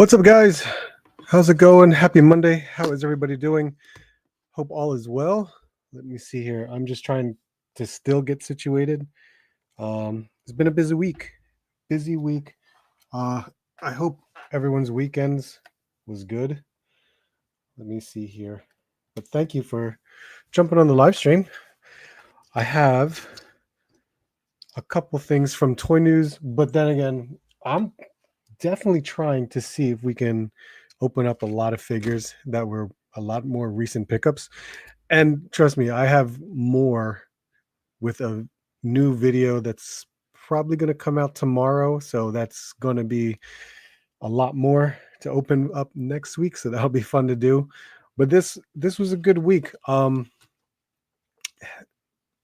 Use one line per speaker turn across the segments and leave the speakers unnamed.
What's up, guys? How's it going? Happy Monday. How is everybody doing? Hope all is well. Let me see here. I'm just trying to still get situated. It's been a busy week. Busy week. I hope everyone's weekends was good. Let me see here. But thank you for jumping on the live stream. I have a couple things from Toy News, but then again, I'm definitely trying to see if we can open up a lot of figures that were a lot more recent pickups. And trust me, I have more with a new video that's probably going to come out tomorrow. So that's going to be a lot more to open up next week. So that'll be fun to do. But this was a good week.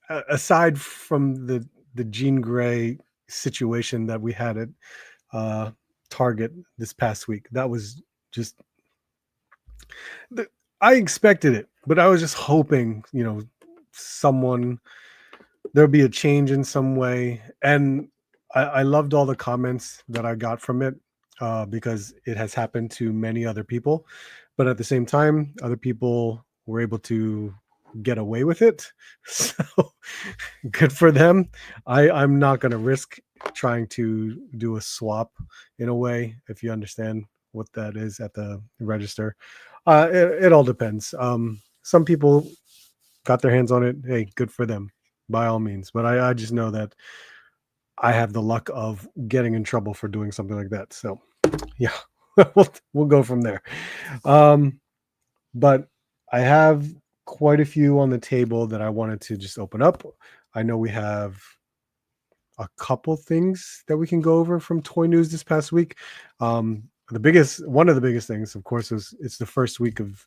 Aside from the Jean Grey situation that we had at Target this past week, that was just I expected it, but I was just hoping, there'll be a change in some way. And I loved all the comments that I got from it because it has happened to many other people, but at the same time, other people were able to get away with it. So good for them. I'm not going to risk trying to do a swap in a way, if you understand what that is at the register. It all depends. Some people got their hands on it. Hey, good for them, by all means. But I just know that I have the luck of getting in trouble for doing something like that. So yeah, we'll go from there. But I have quite a few on the table that I wanted to just open up. I know we have a couple things that we can go over from Toy News this past week. One of the biggest things, of course, is it's the first week of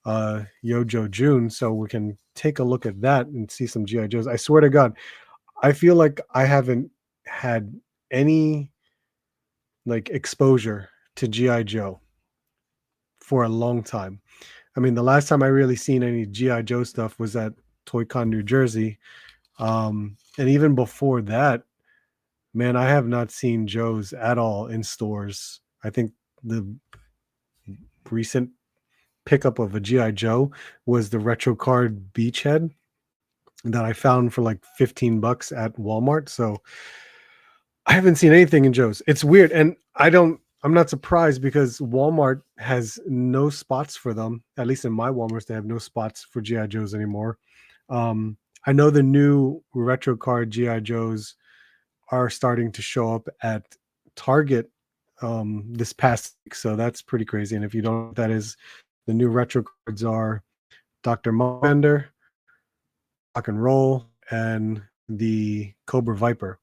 Yojo June, so we can take a look at that and see some GI Joes. I swear to God, I feel like I haven't had any exposure to GI Joe for a long time. I mean, the last time I really seen any GI Joe stuff was at ToyCon New Jersey, and even before that, man, I have not seen Joes at all in stores. I think the recent pickup of a GI Joe was the retro card Beachhead that I found for like $15 at Walmart. So I haven't seen anything in Joe's. It's weird, and I'm not surprised because Walmart has no spots for them. At least in my Walmarts, they have no spots for GI Joes anymore. I know the new retro card GI Joes are starting to show up at Target this past week, so that's pretty crazy. And if you don't know what that is, the new retro cards are Dr. Momander, Rock and Roll, and the Cobra Viper,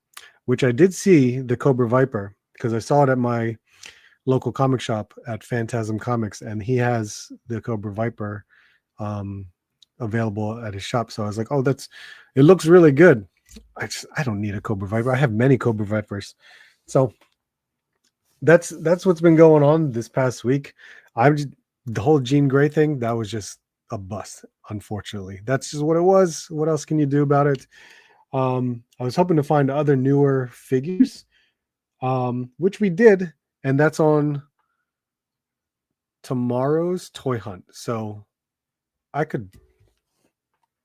which I did see the Cobra Viper because I saw it at my local comic shop at Phantasm Comics, and he has the Cobra Viper available at his shop. So I was like, oh, it looks really good. I don't need a Cobra Viper. I have many Cobra Vipers. So that's what's been going on this past week. The whole Jean Grey thing, that was just a bust, unfortunately. That's just what it was. What else can you do about it? I was hoping to find other newer figures, which we did, and that's on tomorrow's Toy Hunt. So I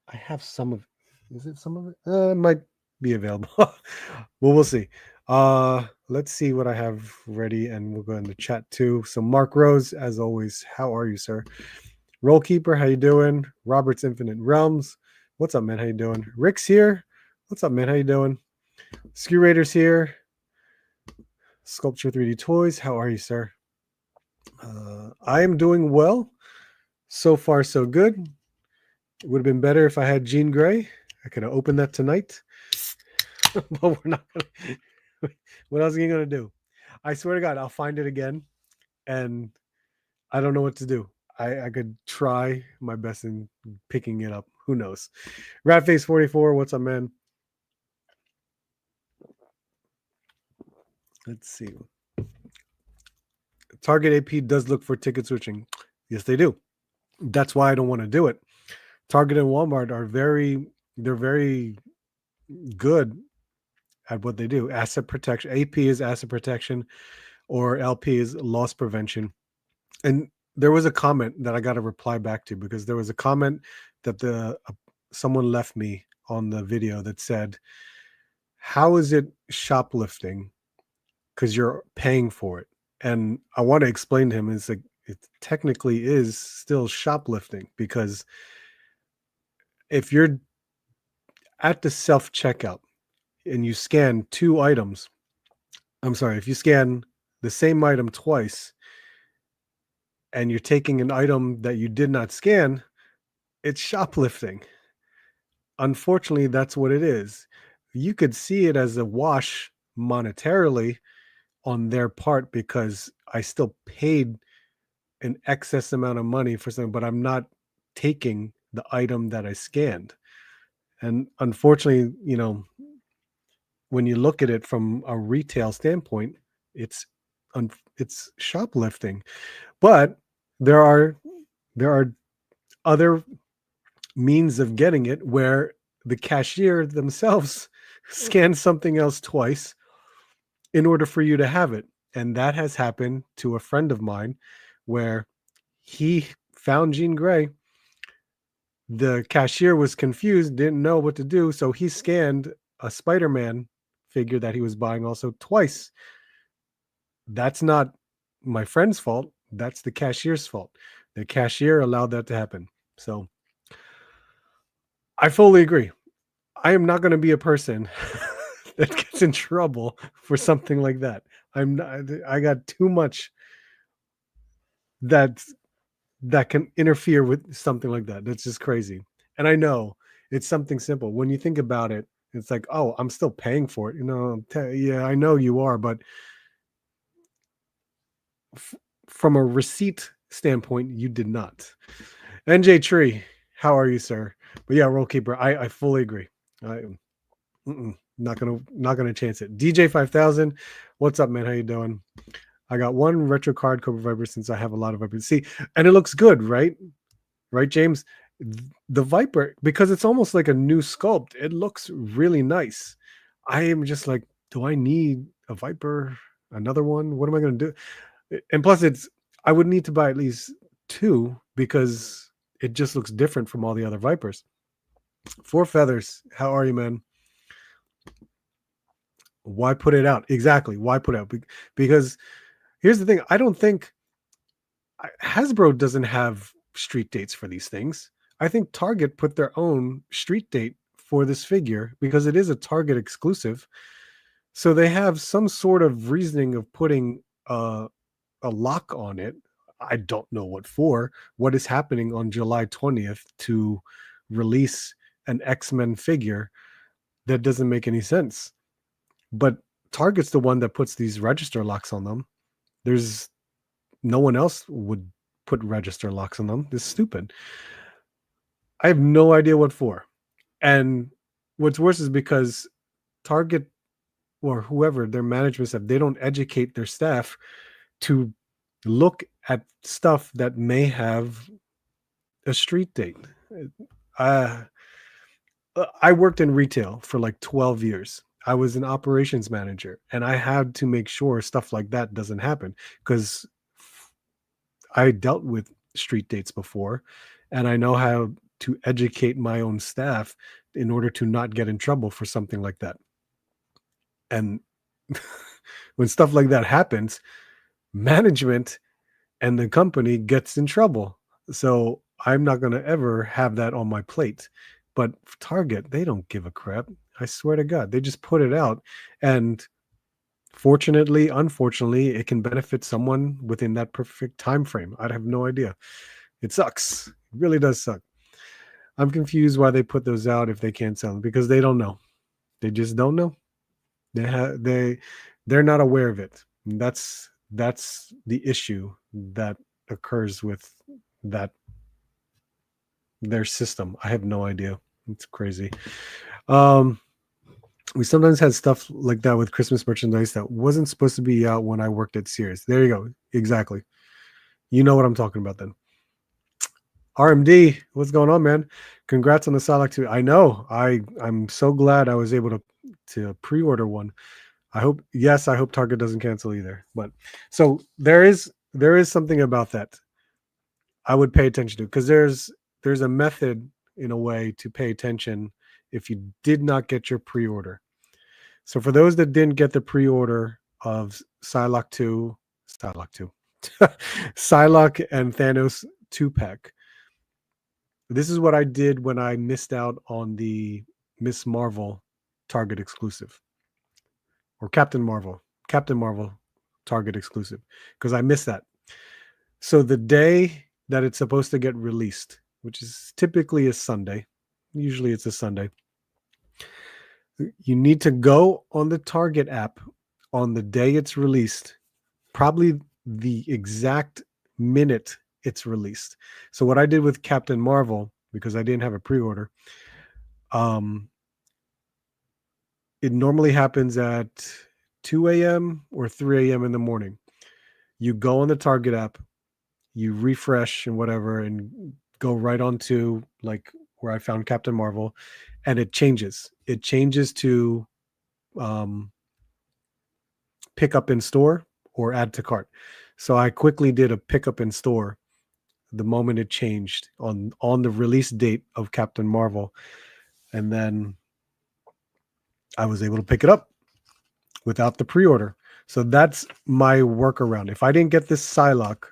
have some of is it some of it? It might be available. Well, we'll see. Let's see what I have ready, and we'll go in the chat too. So Mark Rose, as always, how are you, sir? Roll Keeper, how you doing? Robert's Infinite Realms, what's up, man? How you doing? Rick's here. What's up, man? How you doing? Ski Raiders here. Sculpture 3D Toys, how are you, sir? I am doing well. So far, so good. It would have been better if I had Jean Grey. I could have opened that tonight. But we're not gonna. What else are you gonna do? I swear to God, I'll find it again, and I don't know what to do. I could try my best in picking it up. Who knows? Ratface44, what's up, man? Let's see. Target AP does look for ticket switching. Yes, they do. That's why I don't want to do it. Target and Walmart are very good at what they do. Asset protection. AP is asset protection. or LP is loss prevention. And there was a comment that I got to reply back to, because there was a comment that someone left me on the video that said, "How is it shoplifting? Because you're paying for it." And I want to explain to him, it's like, it technically is still shoplifting, because if you're at the self checkout and you scan two items, I'm sorry, if you scan the same item twice and you're taking an item that you did not scan, it's shoplifting. Unfortunately, that's what it is. You could see it as a wash monetarily on their part, because I still paid an excess amount of money for something, but I'm not taking the item that I scanned. And unfortunately, when you look at it from a retail standpoint, it's it's shoplifting. But there are other means of getting it, where the cashier themselves scan something else twice in order for you to have it. And that has happened to a friend of mine, where he found Jean Grey. The cashier was confused, didn't know what to do, so he scanned a Spider-Man figure that he was buying also twice. That's not my friend's fault. That's the cashier's fault. The cashier allowed that to happen. So I fully agree. I am not going to be a person that gets in trouble for something like that. I got too much that can interfere with something like that. That's just crazy. And I know it's something simple. When you think about it, it's like, oh, I'm still paying for it. Yeah, I know you are, but from a receipt standpoint, you did not. NJ Tree, how are you, sir? But yeah, Roll Keeper, I fully agree. Not gonna chance it. DJ 5000, what's up, man? How you doing? I got one retro card, Cobra Viper, since I have a lot of Vipers. See, and it looks good, right? Right, James? The Viper, because it's almost like a new sculpt, it looks really nice. I am just like, do I need a Viper? Another one? What am I going to do? And plus, I would need to buy at least two, because it just looks different from all the other Vipers. Four Feathers, how are you, man? Why put it out? Exactly. Why put it out? Because here's the thing. I don't think Hasbro doesn't have street dates for these things. I think Target put their own street date for this figure, because it is a Target exclusive. So they have some sort of reasoning of putting a lock on it. I don't know what for. What is happening on July 20th to release an X-Men figure? That doesn't make any sense. But Target's the one that puts these register locks on them. There's no one else would put register locks on them. This is stupid. I have no idea what for. And what's worse is because Target or whoever, their management staff, they don't educate their staff to look at stuff that may have a street date. I worked in retail for like 12 years. I was an operations manager, and I had to make sure stuff like that doesn't happen, because I dealt with street dates before, and I know how to educate my own staff in order to not get in trouble for something like that. And when stuff like that happens, management and the company gets in trouble. So I'm not going to ever have that on my plate. But Target, they don't give a crap. I swear to God, they just put it out. And fortunately, unfortunately, it can benefit someone within that perfect time frame. I have no idea. It sucks. It really does suck. I'm confused why they put those out if they can't sell them, because they don't know. They just don't know. They're not aware of it. And that's the issue that occurs with that their system. I have no idea. It's crazy. We sometimes had stuff like that with Christmas merchandise that wasn't supposed to be out when I worked at Sears. There you go. Exactly. You know what I'm talking about then. RMD, what's going on, man? Congrats on the Solak 2. I know. I'm so glad I was able to pre-order one. I hope yes, I hope Target doesn't cancel either. But so there is something about that I would pay attention to, because there's a method in a way to pay attention if you did not get your pre-order. So for those that didn't get the pre-order of Psylocke 2, Psylocke 2, Psylocke and Thanos 2-pack, this is what I did when I missed out on the Miss Marvel Target exclusive, or Captain Marvel Target exclusive, because I missed that. So the day that it's supposed to get released, which is typically a Sunday, usually it's a Sunday, you need to go on the Target app on the day it's released, probably the exact minute it's released. So what I did with Captain Marvel, because I didn't have a pre-order, it normally happens at 2 a.m. or 3 a.m. in the morning. You go on the Target app, you refresh and whatever, and go right on to like where I found Captain Marvel, and it changes. It changes to pick up in store or add to cart. So I quickly did a pick up in store the moment it changed on the release date of Captain Marvel, and then I was able to pick it up without the pre-order. So that's my workaround. If I didn't get this Psylocke,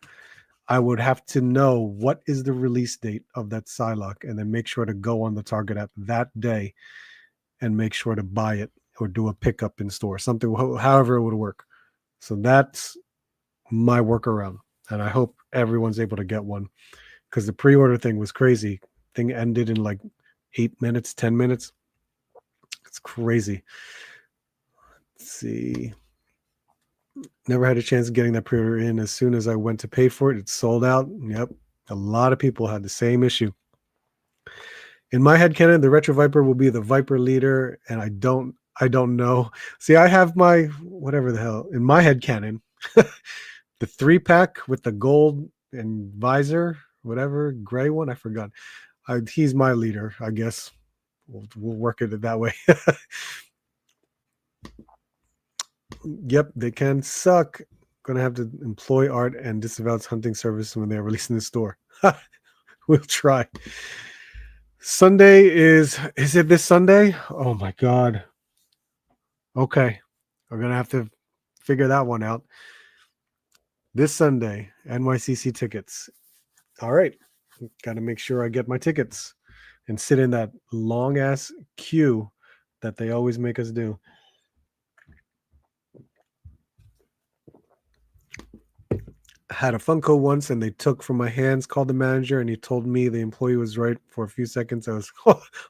I would have to know what is the release date of that Psylocke, and then make sure to go on the Target app that day and make sure to buy it or do a pickup in store, something, however it would work. So that's my workaround, and I hope everyone's able to get one, because the pre-order thing was crazy. Thing ended in like 8 minutes, 10 minutes. It's crazy. Let's see. Never had a chance of getting that pre-order in. As soon as I went to pay for it, it sold out. Yep. A lot of people had the same issue. In my headcanon, the Retro Viper will be the Viper leader, and I don't know. See, I have my whatever the hell in my headcanon. The 3-pack with the gold and visor, whatever, gray one, I forgot. He's my leader, I guess. We'll work it that way. Yep, they can suck. Gonna have to employ art and disavow its hunting service when they're released in the store. We'll try. Sunday is it this Sunday? Oh my god. Okay. We're gonna have to figure that one out. This Sunday, NYCC tickets. All right. Gotta make sure I get my tickets and sit in that long ass queue that they always make us do. Had a Funko once, and they took from my hands, called the manager, and he told me the employee was right for a few seconds. I was,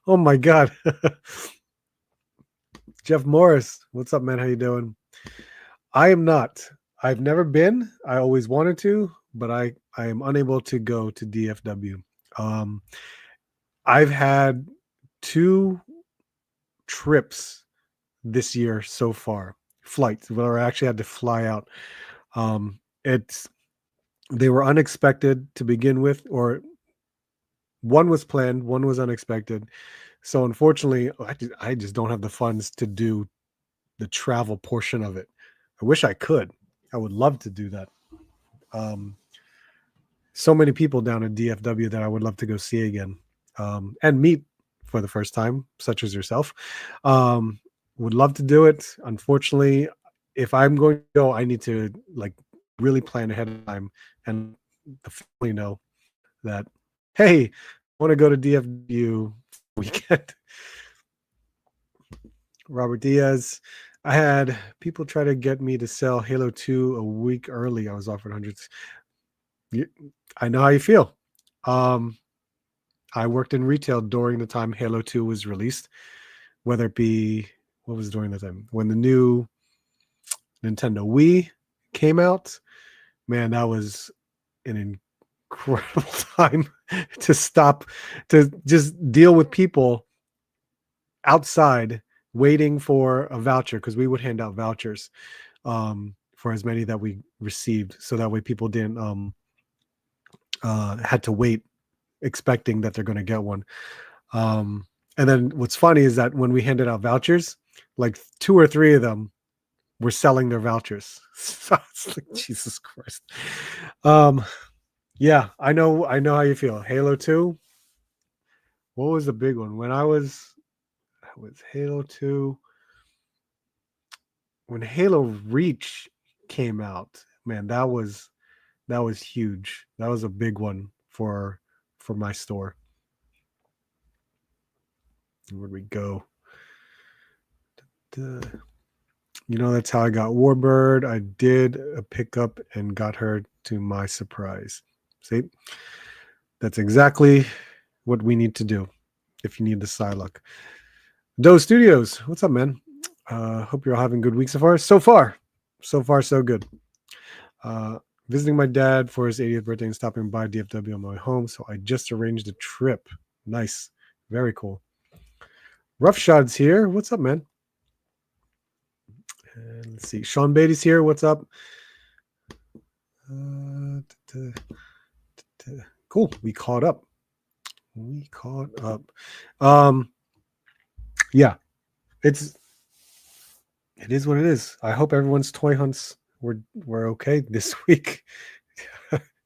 oh my god. Jeff Morris, what's up, man? How you doing? I am not. I've never been. I always wanted to, but I am unable to go to DFW. I've had 2 trips this year so far, flights where I actually had to fly out. They were unexpected to begin with, or one was planned, one was unexpected. So unfortunately, I just don't have the funds to do the travel portion of it. I wish I could. I would love to do that. So many people down in DFW that I would love to go see again, and meet for the first time, such as yourself. Would love to do it. Unfortunately, if I'm going to go, I need to like really plan ahead of time and the family know that, hey, I want to go to DFW weekend. Robert Diaz, I had people try to get me to sell Halo 2 a week early. I was offered hundreds. I know how you feel. I worked in retail during the time Halo 2 was released, whether it be, what was during the time? When the new Nintendo Wii came out, man, that was an incredible time to just deal with people outside waiting for a voucher, because we would hand out vouchers for as many that we received, so that way people didn't had to wait expecting that they're going to get one. And then what's funny is that when we handed out vouchers, like 2 or 3 of them were selling their vouchers. So it's like, Jesus Christ. Yeah, I know how you feel. Halo 2. What was the big one? When I was Halo 2, when Halo Reach came out, man, that was huge. That was a big one for my store. Where'd we go? That's how I got Warbird. I did a pickup and got her to my surprise. See? That's exactly what we need to do if you need the Psylocke. Doe Studios, what's up, man? Hope you're all having a good week so far. So far, so good. Visiting my dad for his 80th birthday and stopping by DFW on my way home. So I just arranged a trip. Nice. Very cool. Roughshod's here. What's up, man? And let's see. Sean Beatty's here. What's up? Cool. We caught up. Yeah. It is what it is. I hope everyone's toy hunts were okay this week.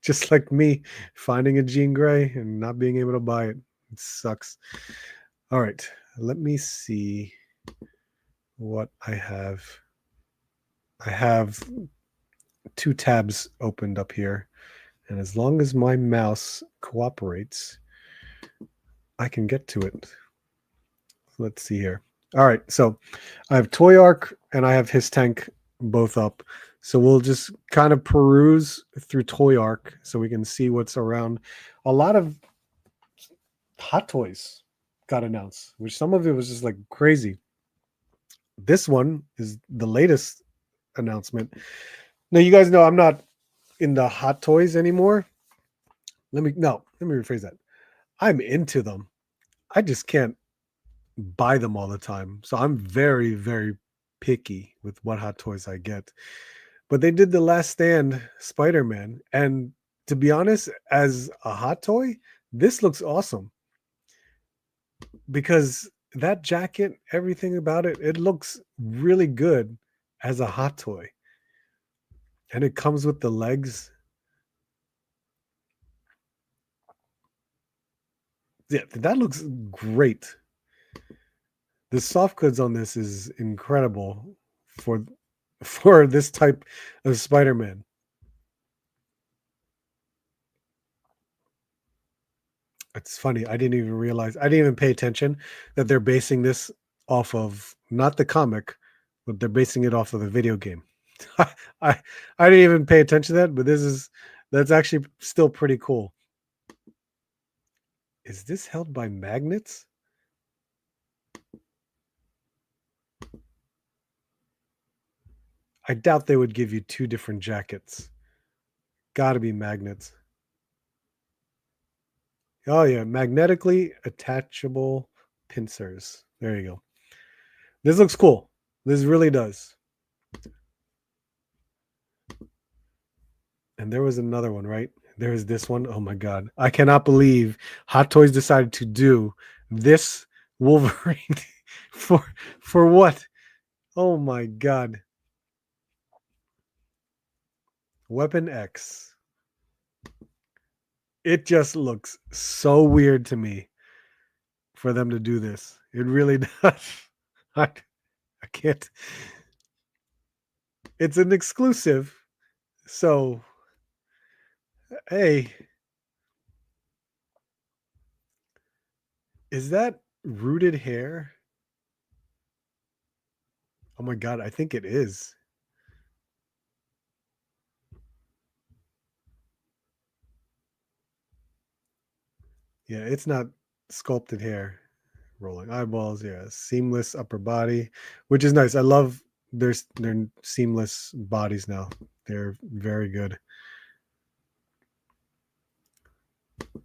Just like me finding a Jean Grey and not being able to buy it. It sucks. All right. Let me see what I have. I have 2 tabs opened up here. And as long as my mouse cooperates, I can get to it. Let's see here. All right. So I have Toy Arc and I have His Tank both up. So we'll just kind of peruse through Toy Arc so we can see what's around. A lot of Hot Toys got announced, which some of it was just like crazy. This one is the latest announcement. Now, you guys know I'm not in the Hot Toys anymore. Let me rephrase that. I'm into them. I just can't buy them all the time. So I'm very, very picky with what Hot Toys I get. But they did the Last Stand Spider-Man. And to be honest, as a Hot Toy, this looks awesome. Because that jacket, everything about it, it looks really good as a Hot Toy. And it comes with the legs. Yeah, that looks great. The soft goods on this is incredible for this type of Spider-Man. It's funny. I didn't even pay attention that they're basing this off of not the comic, but they're basing it off of the video game. I didn't even pay attention to that, but that's actually still pretty cool. Is this held by magnets? I doubt they would give you 2 different jackets. Gotta be magnets. Oh yeah, magnetically attachable pincers. There you go. This looks cool. This really does. And there was another one, right? There is this one. Oh my God. I cannot believe Hot Toys decided to do this Wolverine for what? Oh my God. Weapon X. It just looks so weird to me for them to do this. It really does. I can't. It's an exclusive. So, hey, is that rooted hair? Oh my God, I think it is. Yeah, it's not sculpted hair. Rolling eyeballs, yeah. Seamless upper body, which is nice. I love their seamless bodies now. They're very good.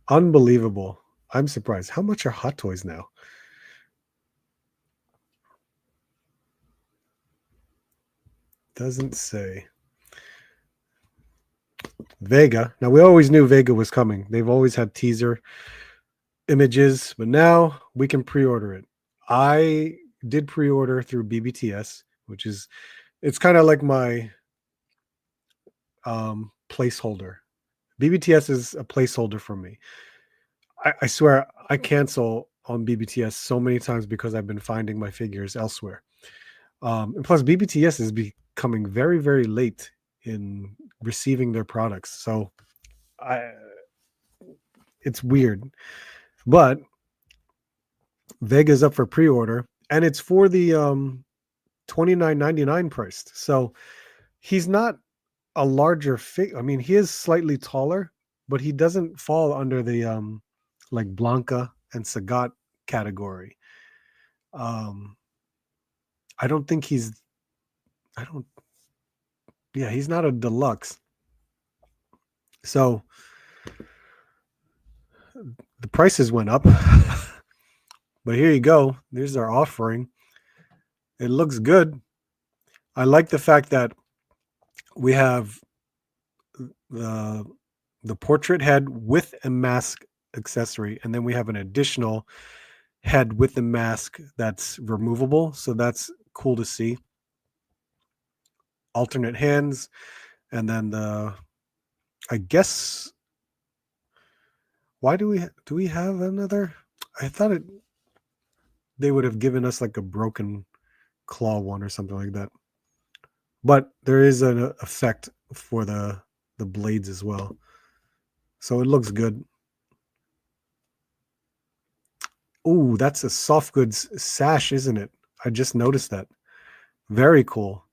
Unbelievable. I'm surprised. How much are Hot Toys now? Doesn't say. Vega. Now, we always knew Vega was coming. They've always had teaser images, but now we can pre-order it. I did pre-order through BBTS, which is It's kind of like my placeholder. BBTS is a placeholder for me. I swear I cancel on BBTS so many times because I've been finding my figures elsewhere. And plus, BBTS is becoming very, very late in receiving their products. So it's weird. But Vega's up for pre-order, and it's for the $29.99 priced. So he's not a larger figure. I mean, he is slightly taller, but he doesn't fall under the like Blanca and Sagat category. I don't think he's I don't yeah, he's not a deluxe. So the prices went up. But here you go. There's our offering. It looks good. I like the fact that we have the portrait head with a mask accessory, and then we have an additional head with the mask that's removable. So that's cool to see. Alternate hands, and then I guess, why do we have another? I thought they would have given us like a broken claw one or something like that. But there is an effect for the blades as well. So it looks good. Oh, that's a soft goods sash, isn't it? I just noticed that. Very cool.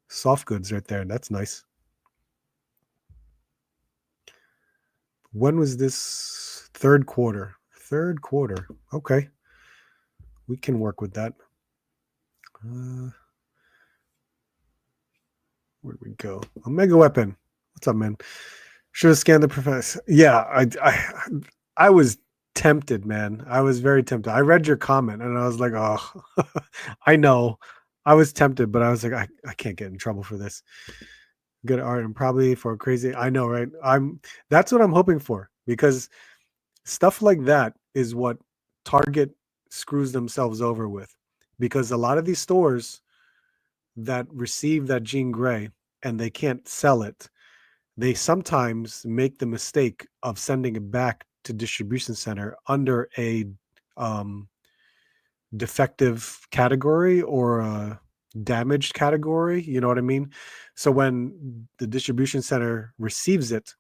Soft goods right there. That's nice. When was this? Third quarter. Third quarter. Okay. We can work with that. Where'd we go? Omega Weapon. What's up, man? Should have scanned the professor. Yeah, I was tempted, man. I was very tempted. I read your comment and I was like, oh, I know. I was tempted, but I was like, I can't get in trouble for this. Good art and probably for crazy. I know, right? That's what I'm hoping for, because stuff like that is what Target screws themselves over with, because a lot of these stores that receive that Jean Grey and they can't sell it, they sometimes make the mistake of sending it back to distribution center under a defective category or a damaged category. You know what I mean? So when the distribution center receives it,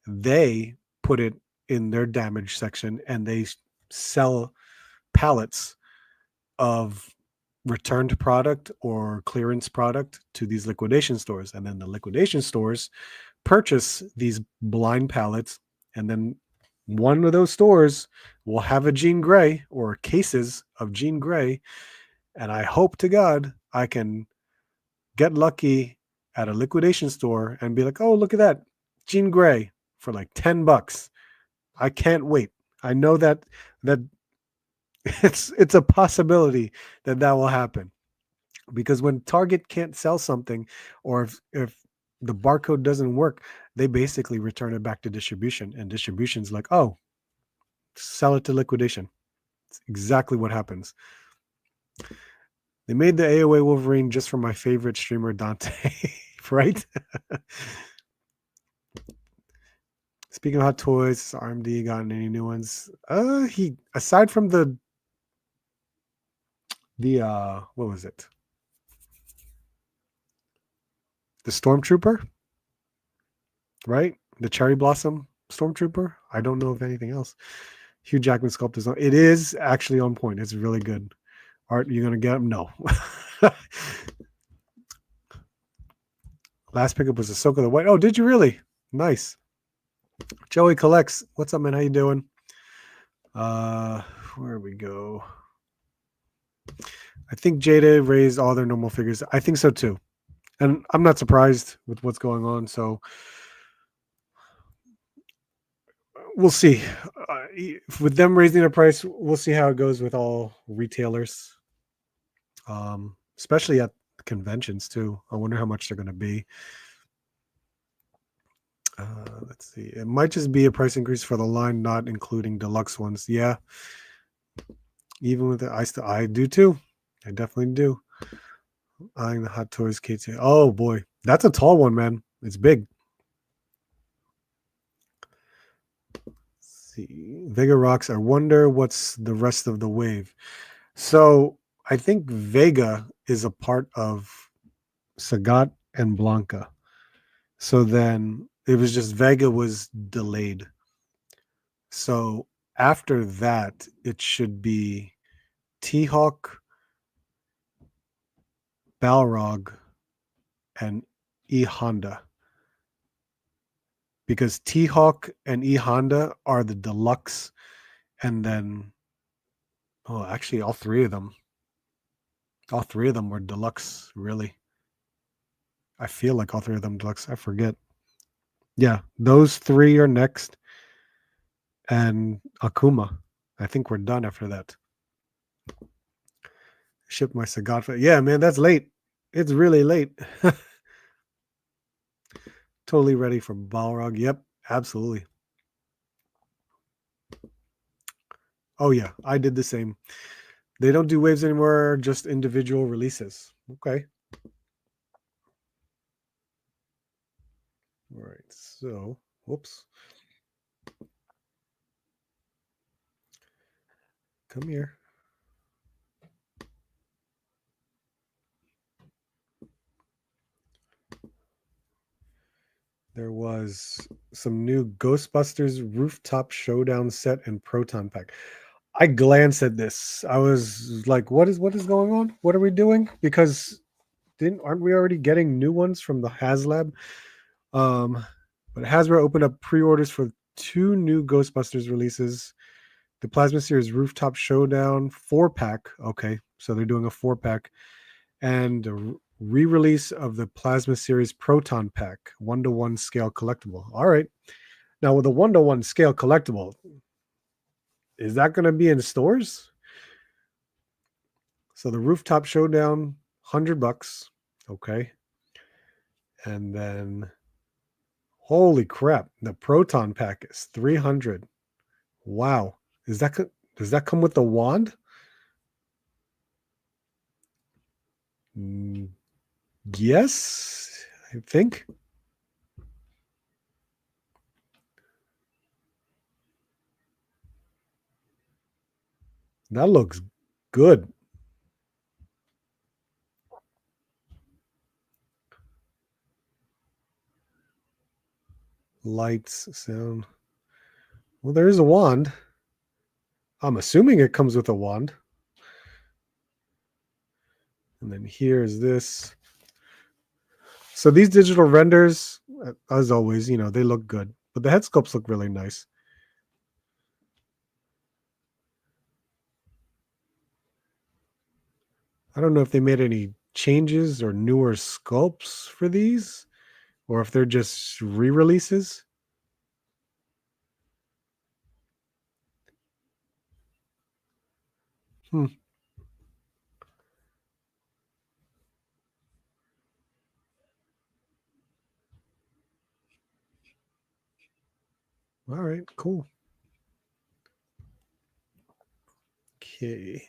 they put it in their damage section and they sell pallets of returned product or clearance product to these liquidation stores. And then the liquidation stores purchase these blind pallets, and then one of those stores will have a Jean Grey or cases of Jean Grey. And I hope to God I can get lucky at a liquidation store and be like, oh, look at that Jean Grey for like $10. I can't wait. I know that it's a possibility that will happen, because when Target can't sell something, or if the barcode doesn't work, they basically return it back to distribution, and distribution's like, oh, sell it to liquidation. It's exactly what happens. They made the AOA Wolverine just for my favorite streamer, Dante, right? Speaking of hot toys, RMD gotten any new ones? He, aside from the what was it? The Stormtrooper, right? The Cherry Blossom Stormtrooper. I don't know of anything else. Hugh Jackman sculpt is on. It is actually on point. It's really good. Art, you gonna get him? No. Last pickup was Ahsoka the White. Oh, did you really? Nice. Joey collects. What's up, man? How you doing? Where we go? I think Jada raised all their normal figures. I think so too. And I'm not surprised with what's going on. So we'll see. With them raising their price, we'll see how it goes with all retailers, especially at conventions too. I wonder how much they're going to be. Let's see. It might just be a price increase for the line, not including deluxe ones. Yeah. Even with it, I do too. I definitely do. Eyeing the Hot Toys Kate. Oh boy, that's a tall one, man. It's big. Let's see, Vega rocks. I wonder what's the rest of the wave. So I think Vega is a part of Sagat and Blanca. So then it was just Vega was delayed. So after that, it should be T-Hawk, Balrog, and E Honda. Because T-Hawk and E Honda are the deluxe, and then actually all three of them were deluxe, really. I feel like all three of them deluxe. I forget. Yeah, those three are next. And Akuma. I think we're done after that. Shipped my Sagat. Yeah, man, that's late. It's really late. Totally ready for Balrog. Yep, absolutely. Oh yeah, I did the same. They don't do waves anymore, just individual releases. Okay. All right. So, whoops. Come here. There was some new Ghostbusters Rooftop Showdown set and Proton Pack. I glanced at this. I was like, what is going on? What are we doing? Because aren't we already getting new ones from the HasLab? But Hasbro opened up pre-orders for 2 new Ghostbusters releases. The Plasma Series Rooftop Showdown 4-pack. Okay, so they're doing a 4-pack. And a re-release of the Plasma Series Proton Pack 1-to-1 scale collectible. All right. Now with a 1-to-1 scale collectible, is that going to be in stores? So the Rooftop Showdown, $100. Okay. And then holy crap, the Proton Pack is $300. Wow. Does that come with the wand? Yes, I think. That looks good. Lights, sound. Well, there is a wand. I'm assuming it comes with a wand. And then here's this. So these digital renders, as always, they look good. But the head sculpts look really nice. I don't know if they made any changes or newer sculpts for these, or if they're just re-releases. Hmm. All right, cool. Okay.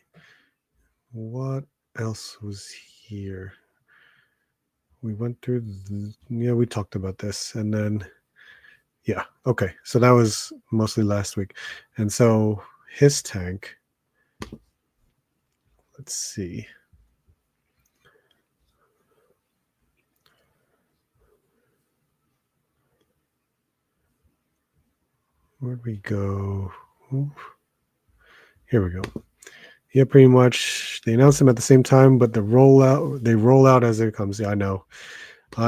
What else was here? We went through, we talked about this. And then, yeah, okay. So that was mostly last week. And so his tank, let's see. Where'd we go? Oof. Here we go. Yeah, pretty much. They announce them at the same time, but they roll out as it comes. Yeah, I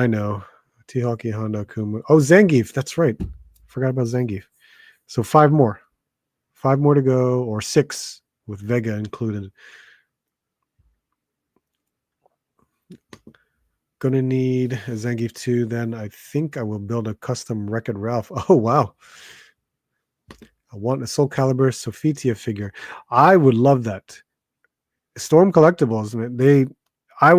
know. T-Hawk, Honda, Kuma. Oh, Zangief. That's right. Forgot about Zangief. So 5 more. 5 more to go, or 6 with Vega included. Gonna need a Zangief 2. Then I think I will build a custom Wreck-It Ralph. Oh, wow. I want a Soul Calibur Sophitia figure. I would love that. Storm Collectibles, man. I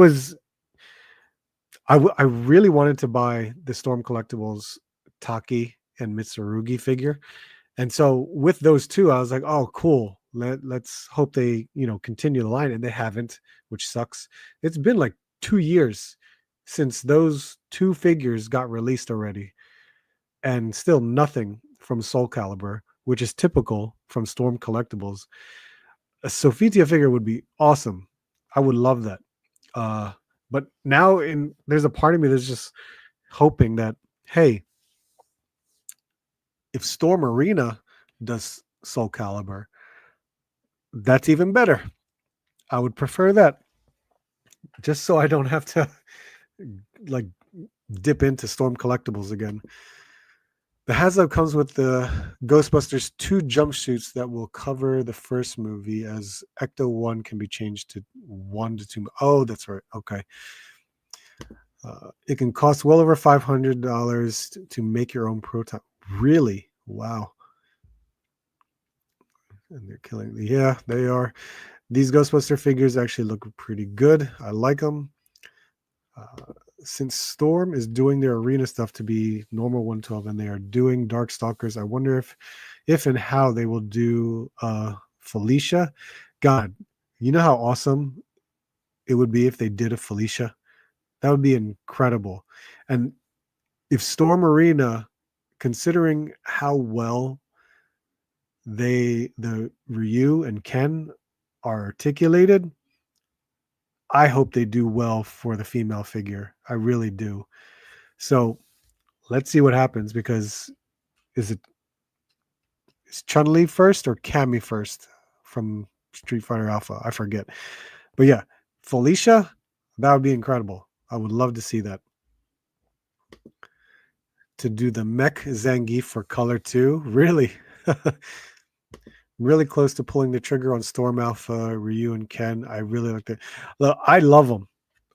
really wanted to buy the Storm Collectibles Taki and Mitsurugi figure. And so with those two, I was like, oh, cool. Let's hope they, continue the line. And they haven't, which sucks. It's been like 2 years since those two figures got released already, and still nothing from Soul Calibur, which is typical from Storm Collectibles. A Sophitia figure would be awesome. I would love that. Uh, but now there's a part of me that's just hoping that, hey, if Storm Arena does Soul Calibur, that's even better. I would prefer that, just so I don't have to like dip into Storm Collectibles again. The Hasbro comes with the Ghostbusters 2 jumpsuits that will cover the first movie, as Ecto 1 can be changed to 1 to 2. Oh, that's right. Okay. It can cost well over $500 to make your own prototype. Really? Wow. And they're killing me. Yeah, they are. These Ghostbuster figures actually look pretty good. I like them. Since Storm is doing their arena stuff to be normal 112 and they are doing Darkstalkers, I wonder if and how they will do Felicia. God, you know how awesome it would be if they did a Felicia? That would be incredible. And if Storm Arena, considering how well the Ryu and Ken are articulated, I hope they do well for the female figure. I really do. So let's see what happens, because is Chun-Li first or Cammy first from Street Fighter Alpha? I forget. But yeah, Felicia, that would be incredible. I would love to see that. To do the Mech Zangief for color 2, really? Really close to pulling the trigger on Storm Alpha, Ryu, and Ken. I really like that. Look, I love them.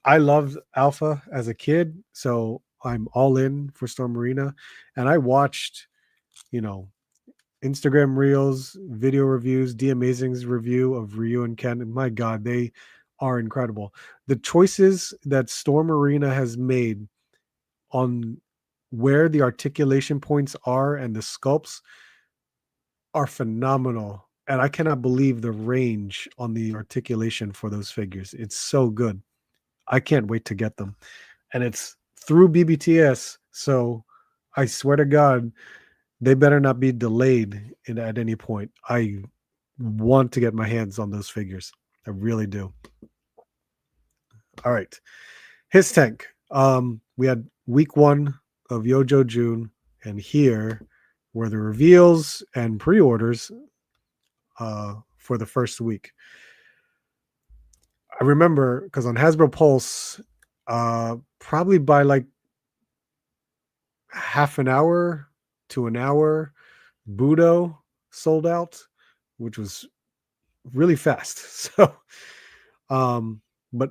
I loved Alpha as a kid, so I'm all in for Storm Arena. And I watched, Instagram reels, video reviews, D Amazing's review of Ryu and Ken. My God, they are incredible. The choices that Storm Arena has made on where the articulation points are and the sculpts are phenomenal. And I cannot believe the range on the articulation for those figures. It's so good. I can't wait to get them. And it's through BBTS. So I swear to God, they better not be delayed at any point. I want to get my hands on those figures. I really do. All right. His tank. We had week 1 of Yojo June, and here were the reveals and pre-orders for the first week. I remember because on Hasbro Pulse, probably by like half an hour to an hour, Budo sold out, which was really fast. So, but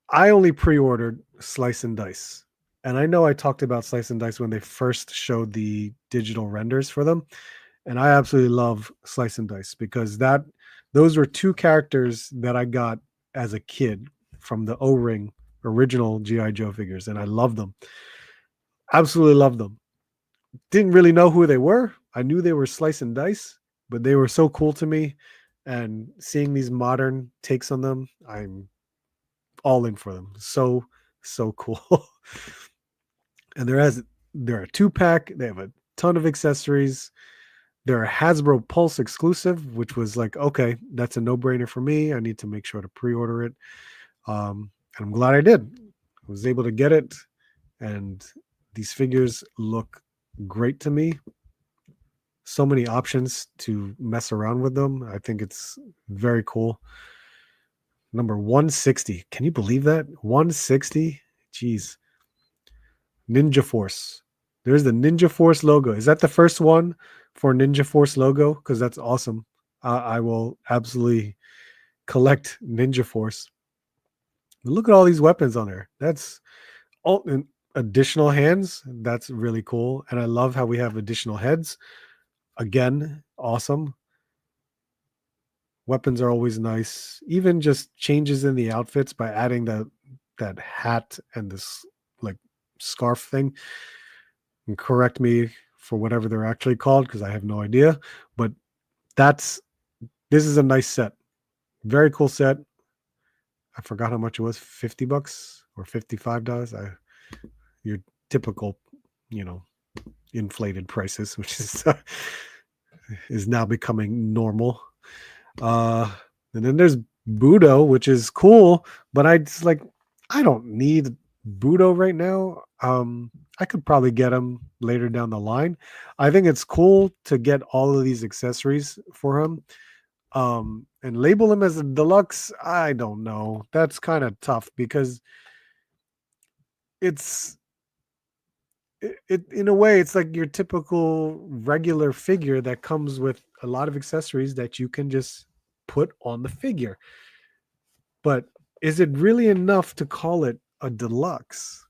I only pre-ordered Slice and Dice. And I know I talked about Slice and Dice when they first showed the digital renders for them. And I absolutely love Slice and Dice because those were 2 characters that I got as a kid from the O-Ring original G.I. Joe figures. And I love them. Absolutely love them. Didn't really know who they were. I knew they were Slice and Dice, but they were so cool to me. And seeing these modern takes on them, I'm all in for them. So cool. And they're a 2-pack. They have a ton of accessories. They're a Hasbro Pulse exclusive, which was like, okay, that's a no-brainer for me. I need to make sure to pre-order it. And I'm glad I did. I was able to get it. And these figures look great to me. So many options to mess around with them. I think it's very cool. Number 160. Can you believe that? 160? Jeez. Ninja Force. There's the Ninja Force logo. Is that the first one for Ninja Force logo? Because that's awesome. I will absolutely collect Ninja Force. But look at all these weapons on there. That's all additional hands. That's really cool. And I love how we have additional heads. Again, awesome. Weapons are always nice. Even just changes in the outfits by adding that hat and this like scarf thing. And correct me for whatever they're actually called because I have no idea. But this is a nice set. Very cool set. I forgot how much it was, $50 or $55. Your typical, you know, inflated prices, which is now becoming normal. And then there's Budo, which is cool, but I don't need Budo right now. I could probably get him later down the line. I think it's cool to get all of these accessories for him. And label him as a deluxe. I don't know. That's kind of tough because it's it in a way it's like your typical regular figure that comes with a lot of accessories that you can just put on the figure. But is it really enough to call it a deluxe?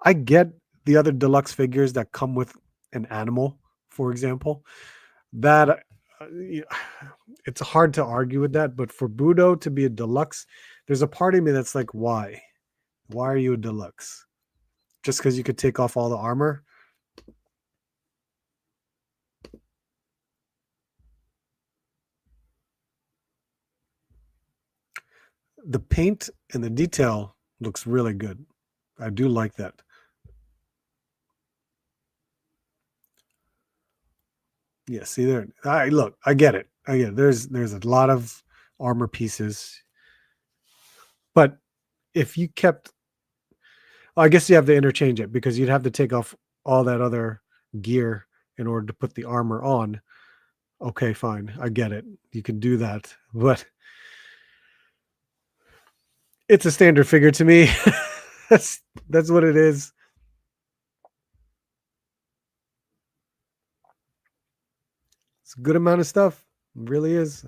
I get the other deluxe figures that come with an animal, for example. That it's hard to argue with that, but for Budo to be a deluxe, there's a part of me that's like, why? Why are you a deluxe? Just because you could take off all the armor? The paint and the detail looks really good. I do like that. Yeah, see there. I get it. I get it. There's a lot of armor pieces. But if you kept, I guess you have to interchange it because you'd have to take off all that other gear in order to put the armor on. Okay, fine. I get it. You can do that. But it's a standard figure to me. that's what it is. It's a good amount of stuff. It really is.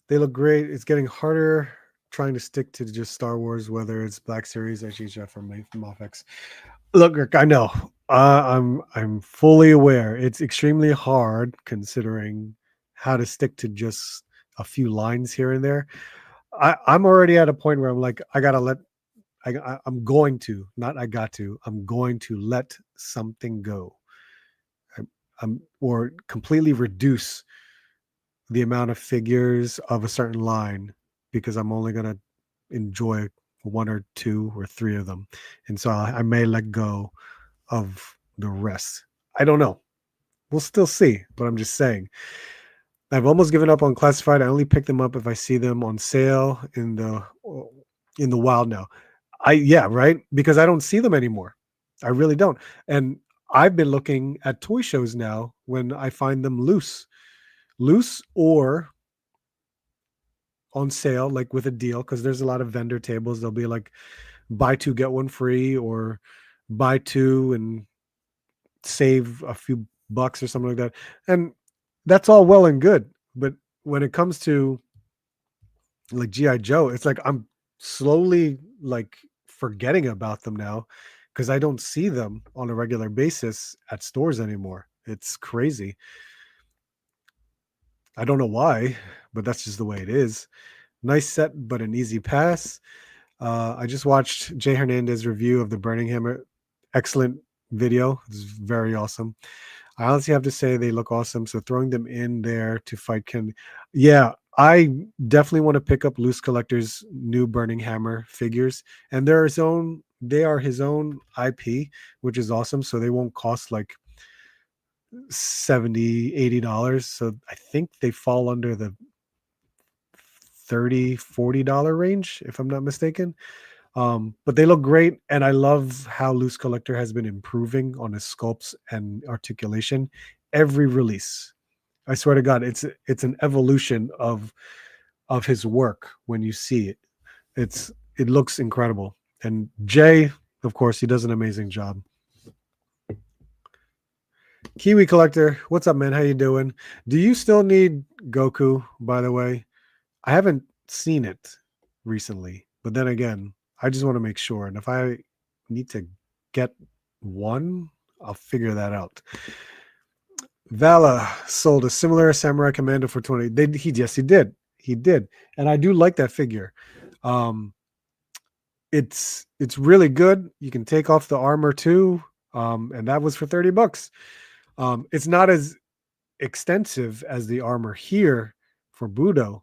They look great. It's getting harder trying to stick to just Star Wars, whether it's Black Series or Jeff from Mofex. Look, Rick, I know. I'm fully aware. It's extremely hard considering how to stick to just a few lines here and there. I'm already at a point where I'm like, I gotta let. I'm going to, not I got to. I'm going to let something go. Or completely reduce the amount of figures of a certain line because I'm only going to enjoy one or two or three of them. And so I may let go of the rest. I don't know. We'll still see, but I'm just saying. I've almost given up on classified. I only pick them up if I see them on sale in the wild now. Yeah, right? Because I don't see them anymore. I really don't. And I've been looking at toy shows now when I find them loose or on sale, like with a deal, because there's a lot of vendor tables. They'll be like buy two, get one free, or buy two and save a few bucks or something like that. And that's all well and good. But when it comes to like G.I. Joe, it's like I'm slowly like forgetting about them now because I don't see them on a regular basis at stores anymore. It's crazy. I don't know why, but that's just the way it is. Nice set, but an easy pass. I just watched Jay Hernandez review of the Burning Hammer. Excellent video. It's very awesome. I honestly have to say they look awesome. So throwing them in there to fight can, yeah, I definitely want to pick up Loose Collector's new Burning Hammer figures, and they are his own IP, which is awesome. So they won't cost like $70-$80. So I think they fall under the $30-$40 range, if I'm not mistaken. But they look great, and I love how Loose Collector has been improving on his sculpts and articulation every release. I swear to God, it's an evolution of his work when you see it. It looks incredible. And Jay, of course, he does an amazing job. Kiwi Collector, what's up, man? How you doing? Do you still need Goku, by the way? I haven't seen it recently, but then again, I just want to make sure. And if I need to get one, I'll figure that out. Vala sold a similar Samurai Commando for 20. Yes, he did. He did. And I do like that figure. It's really good. You can take off the armor too. And that was for $30. It's not as extensive as the armor here for Budo,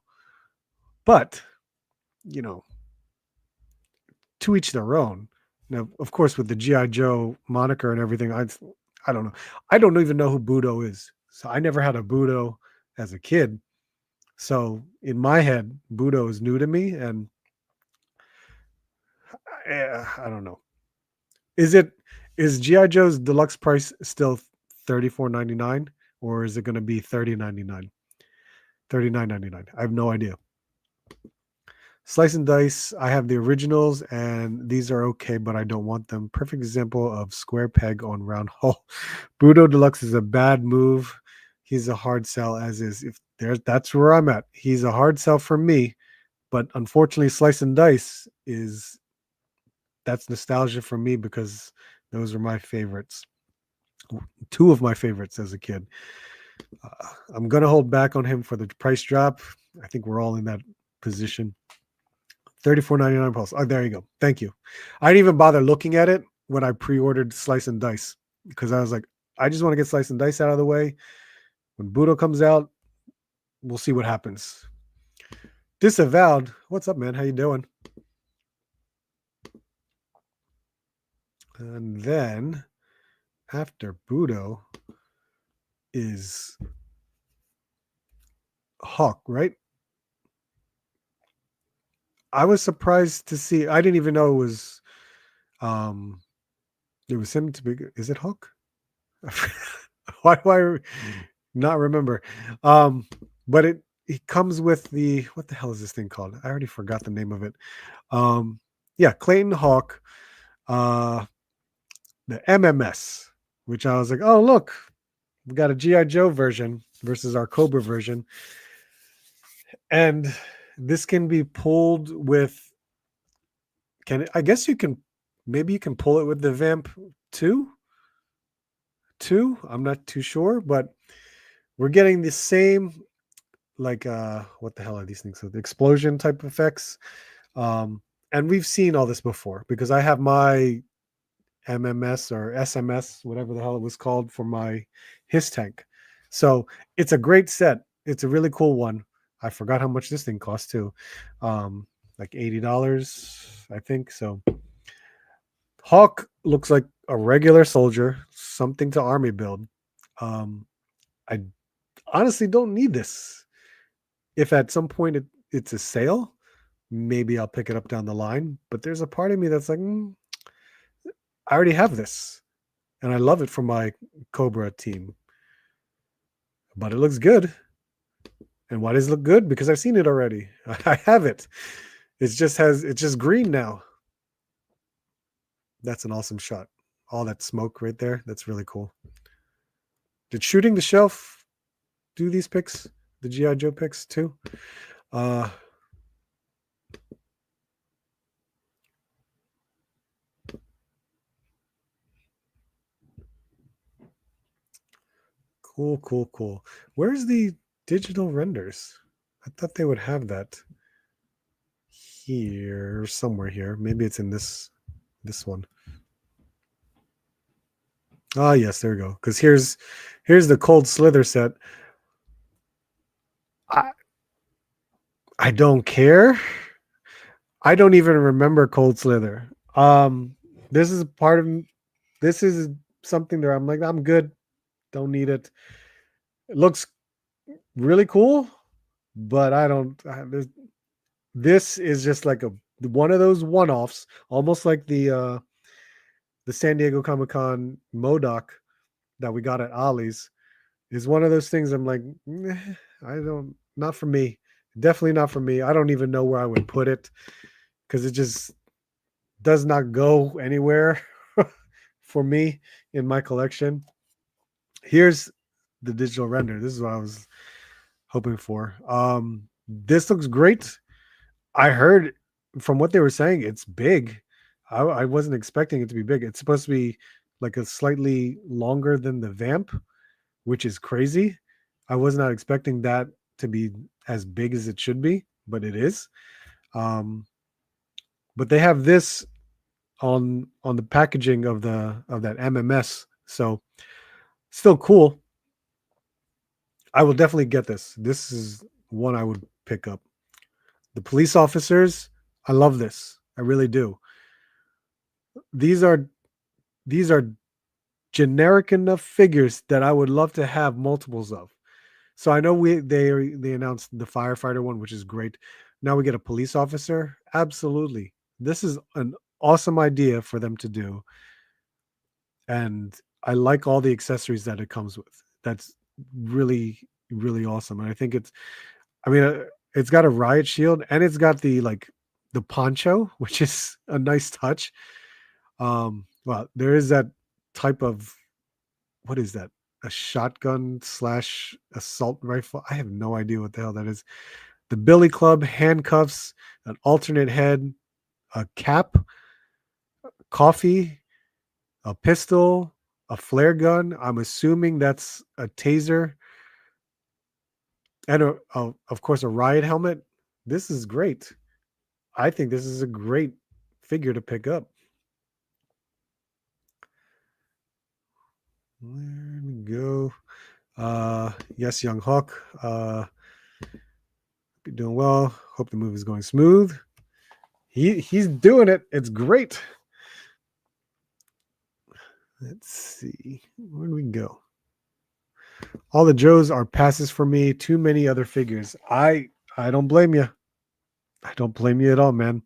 but you know, to each their own. Now, of course, with the GI Joe moniker and everything, I don't know. I don't even know who Budo is. So I never had a Budo as a kid. So in my head, Budo is new to me, and I don't know. Is GI Joe's deluxe price still $34.99, or is it going to be $30.99? $39.99. I have no idea. Slice and dice. I have the originals, and these are okay, but I don't want them. Perfect example of square peg on round hole. Budo Deluxe is a bad move. He's a hard sell, as is. If there's that's where I'm at. He's a hard sell for me, but unfortunately, Slice and Dice that's nostalgia for me because those are my favorites. Two of my favorites as a kid. I'm gonna hold back on him for the price drop. I think we're all in that position. $34.99 Pulse. Oh, there you go. Thank you. I didn't even bother looking at it when I pre-ordered Slice and Dice because I was like, I just want to get Slice and Dice out of the way. When Budo comes out, we'll see what happens. Disavowed. What's up, man? How you doing? And then after Budo is Hawk, right? I was surprised to see. I didn't even know it was him to be. Is it Hawk? Why do I not remember? But it comes with the, what the hell is this thing called? I already forgot the name of it. Yeah, Clayton Hawk, the MMS, which I was like, oh look, we got a GI Joe version versus our Cobra version, and this can be pulled with. I guess you can. Maybe you can pull it with the Vamp too. I'm not too sure, but we're getting the same, like what the hell are these things? So the explosion type effects. And we've seen all this before because I have my MMS or SMS, whatever the hell it was called, for my His tank. So it's a great set. It's a really cool one. I forgot how much this thing costs too. Like $80, I think. So Hawk looks like a regular soldier, something to army build. I honestly don't need this. If at some point it's a sale, maybe I'll pick it up down the line. But there's a part of me that's like, I already have this, and I love it for my Cobra team. But it looks good. And why does it look good? Because I've seen it already. I have it. It's just green now. That's an awesome shot. All that smoke right there. That's really cool. Did Shooting the Shelf do these picks? The G.I. Joe picks too? Cool. Where's the digital renders? I thought they would have that here, somewhere here. Maybe it's in this one. Ah, yes, there we go. Because here's the Cold Slither set. I don't care. I don't even remember Cold Slither. This is part of. This is something that I'm like, I'm good. Don't need it. It looks really cool, but I don't. This is just like one of those one-offs, almost like the San Diego Comic-Con MODOK that we got at Ollie's. Is one of those things I'm like, not for me. Definitely not for me. I don't even know where I would put it because it just does not go anywhere for me in my collection. Here's the digital render. This is what I was hoping for. This looks great. I heard from what they were saying, it's big. I wasn't expecting it to be big. It's supposed to be like a slightly longer than the Vamp, which is crazy. I was not expecting that to be as big as it should be, but it is. But they have this on the packaging of that MMS, so still cool. I will definitely get this. This is one I would pick up. The police officers, I love this. I really do. These are these are generic enough figures that I would love to have multiples of. So I know they announced the firefighter one, which is great. Now we get a police officer. Absolutely. This is an awesome idea for them to do. And I like all the accessories that it comes with. That's really, really awesome. And I think I mean, it's got a riot shield and it's got the poncho, which is a nice touch. Well, there is that type of, what is that? A shotgun slash assault rifle. I have no idea what the hell that is. The billy club, handcuffs, an alternate head, a cap, coffee, a pistol, a flare gun. I'm assuming that's a taser, and of course a riot helmet. This is great. I think this is a great figure to pick up. There we go. Yes, young Hawk. Be doing well. Hope the move is going smooth. He's doing it. It's great. Let's see. Where do we go? All the Joes are passes for me. Too many other figures. I don't blame you. I don't blame you at all, man.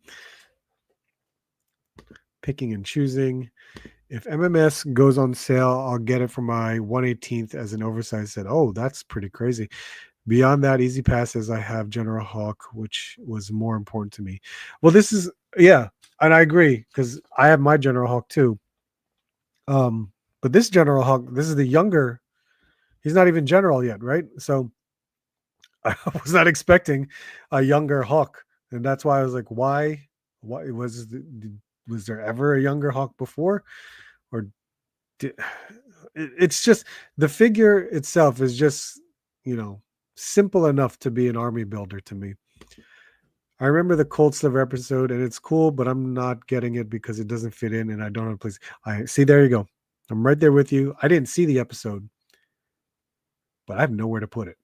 Picking and choosing. If MMS goes on sale, I'll get it for my 1/18th as an oversized set. Oh, that's pretty crazy. Beyond that, easy passes, I have General Hawk, which was more important to me. Well, this is, yeah, and I agree because I have my General Hawk too. But this General Hawk, this is the younger. He's not even general yet, right? So I was not expecting a younger Hawk, and that's why I was like, why? Why was there ever a younger Hawk before, or it's just the figure itself is just, simple enough to be an army builder to me. I remember the Cold Sliver episode, and it's cool, but I'm not getting it because it doesn't fit in, and I don't have a place. I see. There you go. I'm right there with you. I didn't see the episode, but I have nowhere to put it.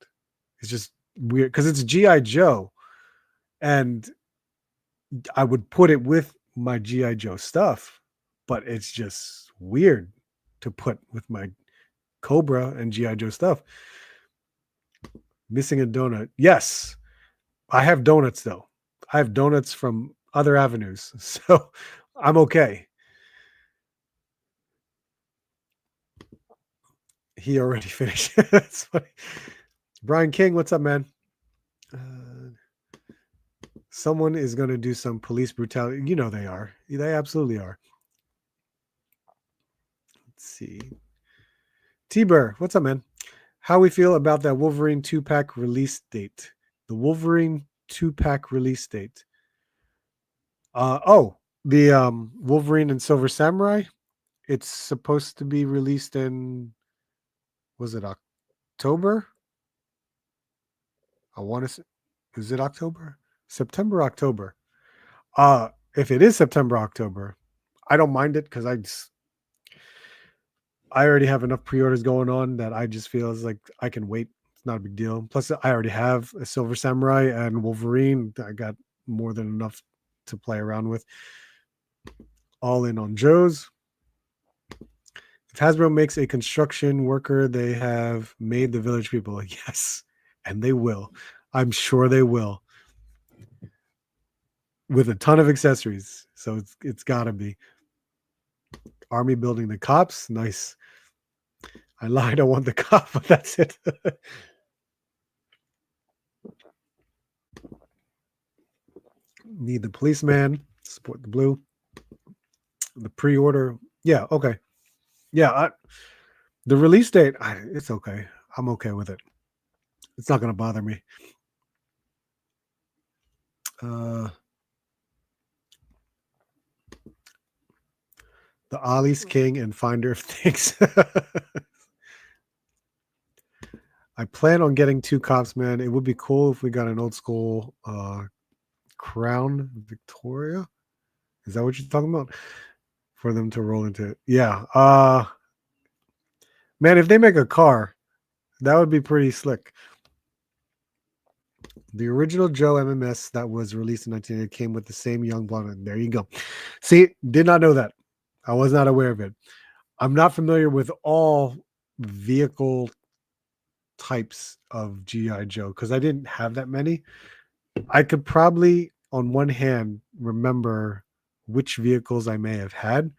It's just weird because it's GI Joe, and I would put it with my GI Joe stuff, but it's just weird to put with my Cobra and GI Joe stuff. Missing a donut. Yes, I have donuts though. I have donuts from other avenues, so I'm okay. He already finished. That's funny. Brian King, what's up, man? Someone is going to do some police brutality. You know they are. They absolutely are. Let's see. T-Burr, what's up, man? How we feel about that Wolverine 2-pack release date? The Wolverine 2-pack release date. The Wolverine and Silver Samurai. It's supposed to be released in, was it October? I want to say, is it October? September, October. If it is September, October, I don't mind it because I already have enough pre-orders going on that I just feel like I can wait. It's not a big deal. Plus, I already have a Silver Samurai and Wolverine. I got more than enough to play around with. All in on Joe's. If Hasbro makes a construction worker, they have made the Village People. Yes, and they will. I'm sure they will. With a ton of accessories. So it's got to be. Army building the cops. Nice. I lied. I want the cop, but that's it. Need the policeman. Support the blue. The pre-order. Yeah. Okay. Yeah. The release date. It's okay. I'm okay with it. It's not going to bother me. The Ollie's King and Finder of Things. I plan on getting 2 cops, man. It would be cool if we got an old school Crown Victoria. Is that what you're talking about? For them to roll into. Yeah. Man, if they make a car, That would be pretty slick. The original Joe MMS that was released in 1980 came with the same young blonde. And there you go. See, did not know that. I was not aware of it. I'm not familiar with all vehicle types of GI Joe because I didn't have that many. I could probably, on one hand, remember which vehicles I may have had,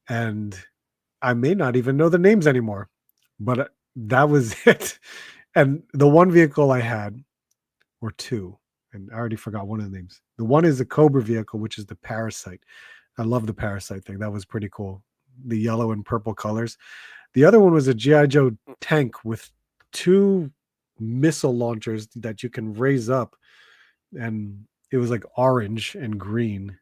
and I may not even know the names anymore. But that was it. And the one vehicle I had, or two, and I already forgot one of the names. The one is the Cobra vehicle, which is the Parasite. I love the Parasite thing. That was pretty cool. The yellow and purple colors. The other one was a GI Joe tank with two missile launchers that you can raise up, and it was like orange and green.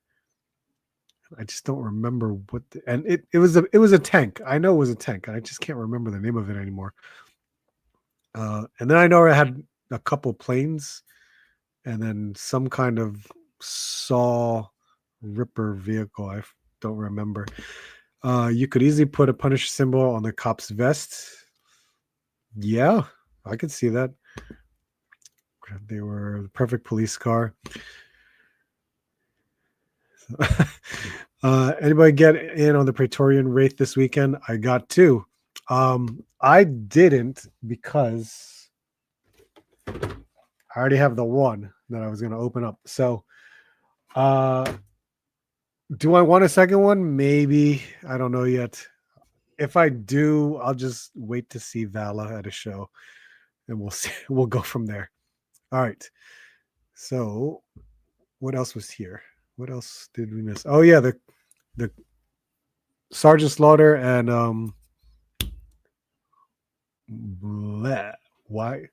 I just don't remember what. And it was a tank. I know it was a tank. I just can't remember the name of it anymore. And then I know I had a couple planes, and then some kind of saw ripper vehicle. I don't remember. You could easily put a Punisher symbol on the cop's vest. Yeah, I could see that. They were the perfect police car. Anybody get in on the Praetorian Wraith this weekend? I got two. I didn't because I already have the one that I was going to open up. So, do I want a second one? Maybe. I don't know yet. If I do, I'll just wait to see Vala at a show, and we'll see. We'll go from there. All right. So, what else was here? What else did we miss? Oh yeah, the Sergeant Slaughter and bleh, why?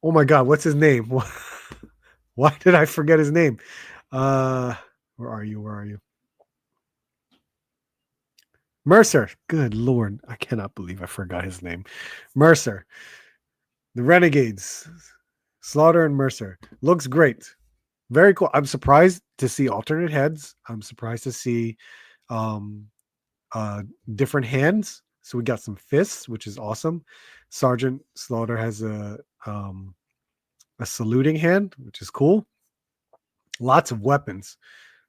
Oh my God, what's his name? Why did I forget his name? Where are you? Where are you? Mercer. Good Lord, I cannot believe I forgot his name. Mercer. The Renegades. Slaughter and Mercer. Looks great. Very cool. I'm surprised to see alternate heads. I'm surprised to see different hands. So we got some fists, which is awesome. Sergeant Slaughter has a saluting hand, which is cool. Lots of weapons.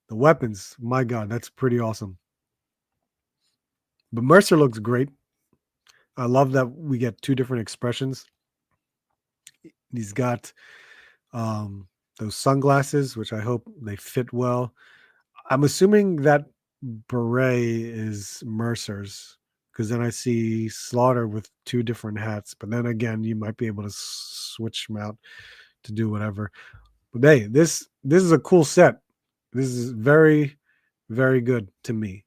The weapons, my God, that's pretty awesome. But Mercer looks great. I love that we get two different expressions. He's got those sunglasses, which I hope they fit well. I'm assuming that beret is Mercer's, because then I see Slaughter with two different hats. But then again, you might be able to switch them out to do whatever. But hey, this is a cool set. This is very, very good to me.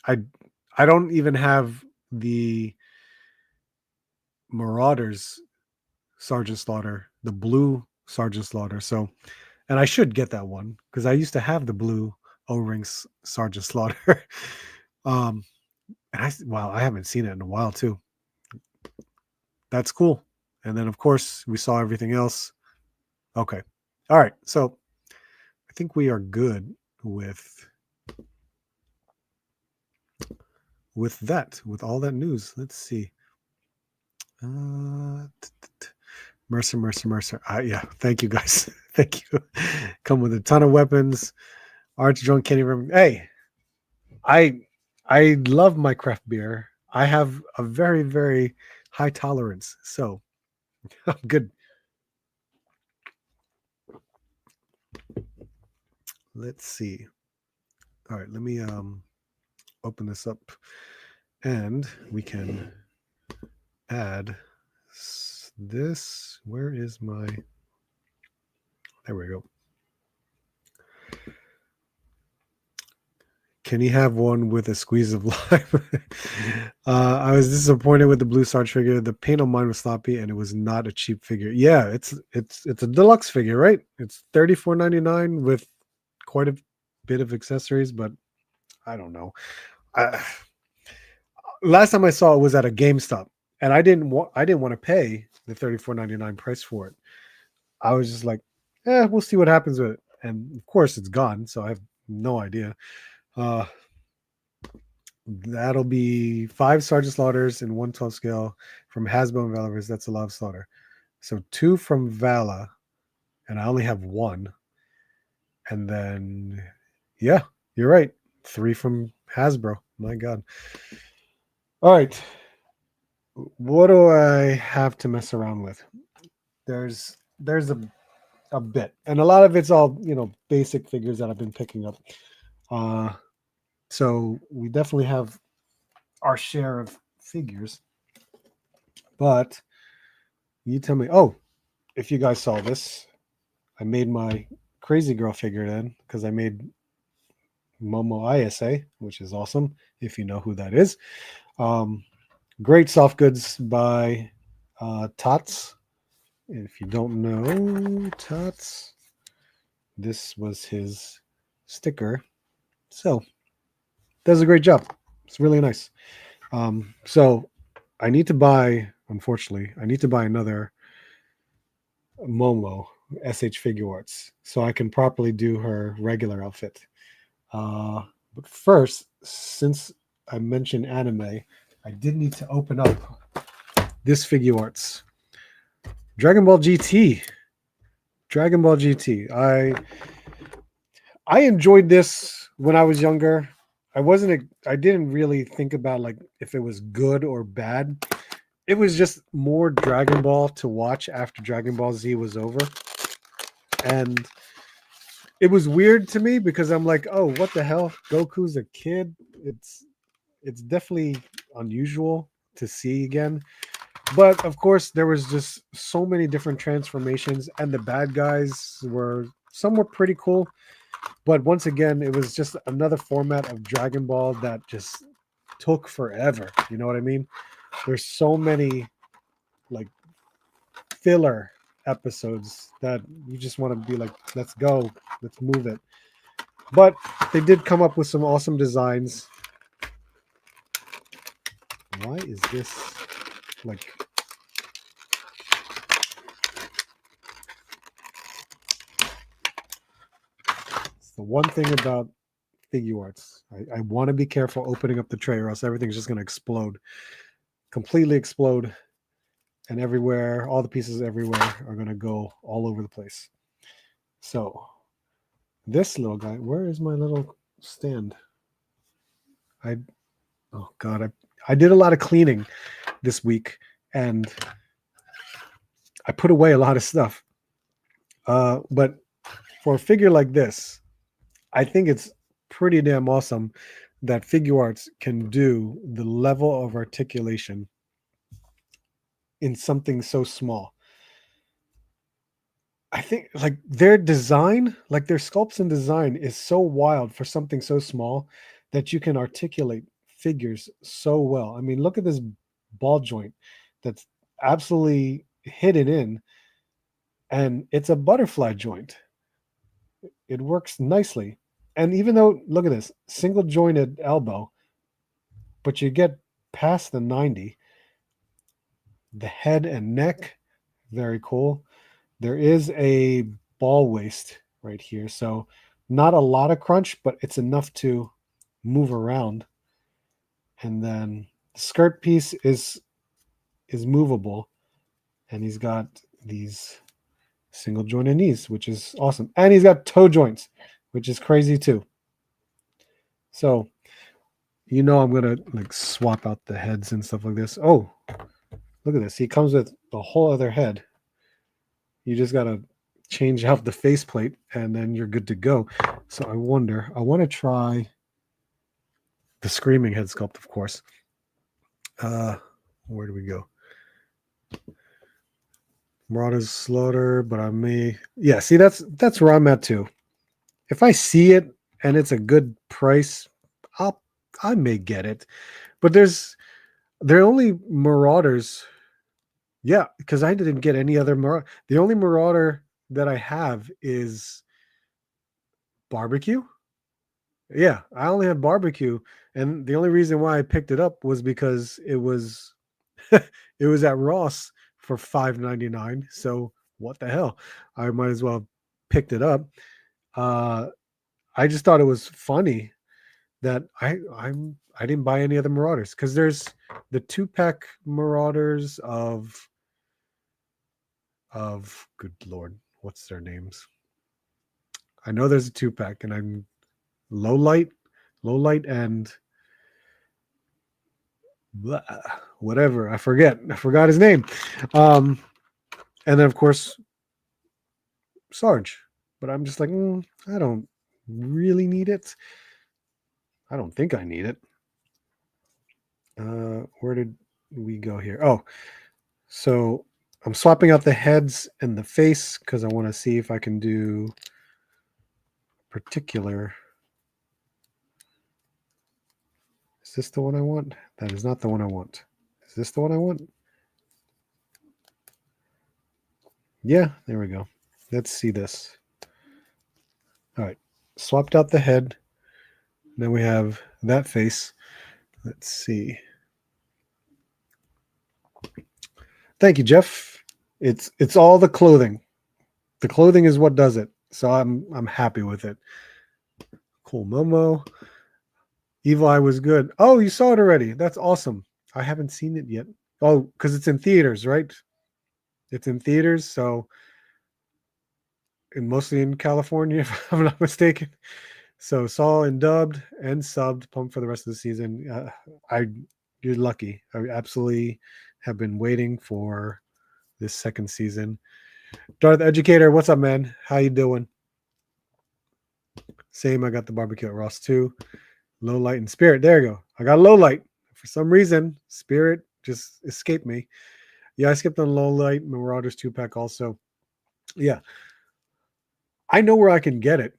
I don't even have the Marauders Sergeant Slaughter, the blue Sergeant Slaughter. So, and I should get that one because I used to have the blue O-rings Sergeant Slaughter. And I haven't seen it in a while too. That's cool. And then of course we saw everything else. Okay. All right. So I think we are good with that, with all that news. Let's see. Mercer. Yeah. Thank you guys. Thank you. Come with a ton of weapons. Arch drunk can't even. Hey, I love my craft beer. I have a very, very high tolerance, so I'm good. Let's see. All right, let me open this up, and we can add this. Where is my? There we go. Can he have one with a squeeze of lime? I was disappointed with the blue Sarge figure. The paint on mine was sloppy, and it was not a cheap figure. Yeah, it's a deluxe figure, right? It's $34.99 with quite a bit of accessories, but I don't know. Last time I saw it was at a GameStop, and I didn't want to pay the $34.99 price for it. I was just like, we'll see what happens with it. And of course, it's gone, so I have no idea. That'll be 5 Sergeant Slaughters in 112 scale from Hasbro and Valorous. That's a lot of slaughter. So 2 from Vala, and I only have 1. And then, yeah, you're right. 3 from Hasbro. My God. All right. What do I have to mess around with? There's a bit, and a lot of it's all basic figures that I've been picking up. So we definitely have our share of figures. But you tell me. Oh, if you guys saw this, I made my Crazy Girl figure then because I made Momo ISA, which is awesome if you know who that is. Great soft goods by Tots. If you don't know Tots, this was his sticker. So does a great job. It's really nice. So I need to buy, unfortunately, another Momo SH Figure Arts so I can properly do her regular outfit. But first, since I mentioned anime, I did need to open up this Figure Arts. Dragon Ball GT. Dragon Ball GT. I enjoyed this when I was younger. I didn't really think about like if it was good or bad. It was just more Dragon Ball to watch after Dragon Ball Z was over. And it was weird to me because I'm like, oh, what the hell? Goku's a kid. It's definitely unusual to see again. But of course, there was just so many different transformations, and the bad guys were some were pretty cool. But once again, it was just another format of Dragon Ball that just took forever. You know what I mean? There's so many like filler episodes that you just want to be like, let's go, let's move it. But they did come up with some awesome designs. Why is this like it's the one thing about figure arts. I want to be careful opening up the tray or else everything's just going to explode, completely explode, and everywhere, all the pieces everywhere are going to go all over the place. So this little guy, where is my little stand? Oh God, I did a lot of cleaning this week and I put away a lot of stuff. But for a figure like this, I think it's pretty damn awesome that Figure Arts can do the level of articulation in something so small. I think like their design, like their sculpts and design is so wild for something so small that you can articulate figures so well. I mean, look at this ball joint that's absolutely hidden in, and it's a butterfly joint. It works nicely. And even though, look at this, single jointed elbow, but you get past the 90, the head and neck, very cool. There is a ball waist right here. So not a lot of crunch, but it's enough to move around. And then the skirt piece is movable. And he's got these single jointed knees, which is awesome. And he's got toe joints, which is crazy too. So I'm gonna like swap out the heads and stuff like this. Oh, look at this. He comes with a whole other head. You just gotta change out the faceplate and then you're good to go. So I want to try the screaming head sculpt, of course. Where do we go? Marauders Slaughter, but I may see that's where I'm at too. If I see it and it's a good price, I may get it. But they're only Marauders. Yeah, because I didn't get any other Marauder. The only Marauder that I have is Barbecue. Yeah, I only have Barbecue, and the only reason why I picked it up was because it was it was at Ross for $5.99. So what the hell? I might as well picked it up. I just thought it was funny that I didn't buy any of the Marauders, because there's the 2-pack Marauders of good lord, what's their names? I know there's a 2-pack, and I'm low light, and blah, whatever. I forgot his name. And then of course Sarge. But I'm just like, I don't really need it. I don't think I need it. Where did we go here? Oh, so I'm swapping out the heads and the face because I want to see if I can do particular. Is this the one I want? That is not the one I want. Is this the one I want? Yeah, there we go. Let's see this. All right, swapped out the head. Then we have that face. Let's see. Thank you, Jeff. It's all the clothing. The clothing is what does it. So I'm happy with it. Cool Momo. Evil Eye was good. Oh, you saw it already. That's awesome. I haven't seen it yet. Oh, because it's in theaters, right? It's in theaters, so and mostly in California, if I'm not mistaken. So saw and dubbed and subbed, pumped for the rest of the season. You're lucky. I absolutely have been waiting for this second season. Darth Educator, what's up, man? How you doing? Same. I got the barbecue at Ross too. Low light and spirit. There you go. I got low light. For some reason, spirit just escaped me. Yeah, I skipped on low light. Marauders 2-pack also. Yeah. I know where I can get it.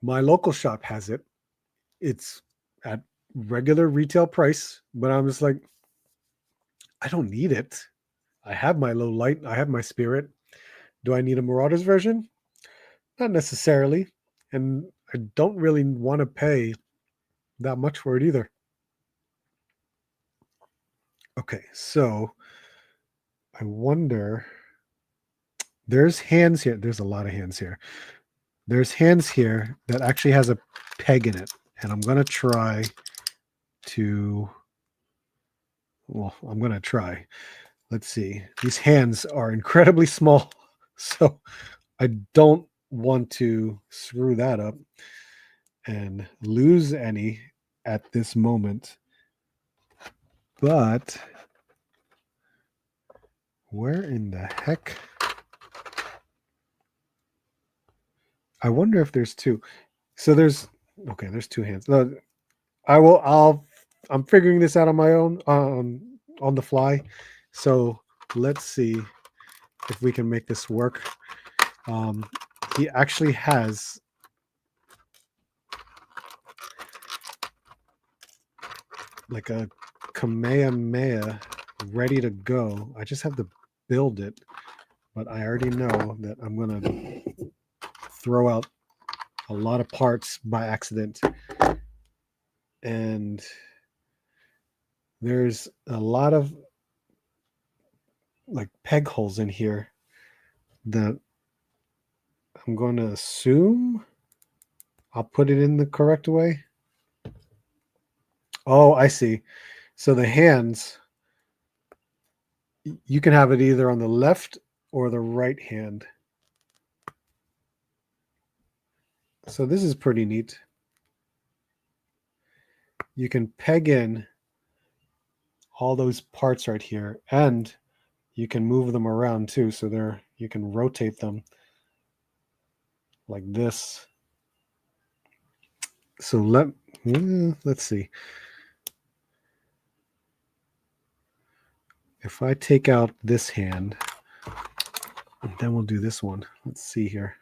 My local shop has it. It's at regular retail price, but I'm just like, I don't need it. I have my low light. I have my spirit. Do I need a Marauders version? Not necessarily. And I don't really want to pay that much for it either. Okay, so I wonder. There's hands here. There's a lot of hands here. There's hands here that actually has a peg in it. And I'm going to try to. Well, I'm going to try. Let's see. These hands are incredibly small. So I don't want to screw that up and lose any at this moment. But where in the heck? I wonder if there's two. So there's two hands. No, I'm figuring this out on my own on the fly. So let's see if we can make this work. He actually has like a Kamehameha ready to go. I just have to build it, but I already know that I'm gonna throw out a lot of parts by accident, and there's a lot of like peg holes in here that I'm going to assume I'll put it in the correct way. Oh, I see. So the hands, you can have it either on the left or the right hand. So this is pretty neat. You can peg in all those parts right here, and you can move them around too. So you can rotate them like this. So let's see. If I take out this hand, then we'll do this one. Let's see here.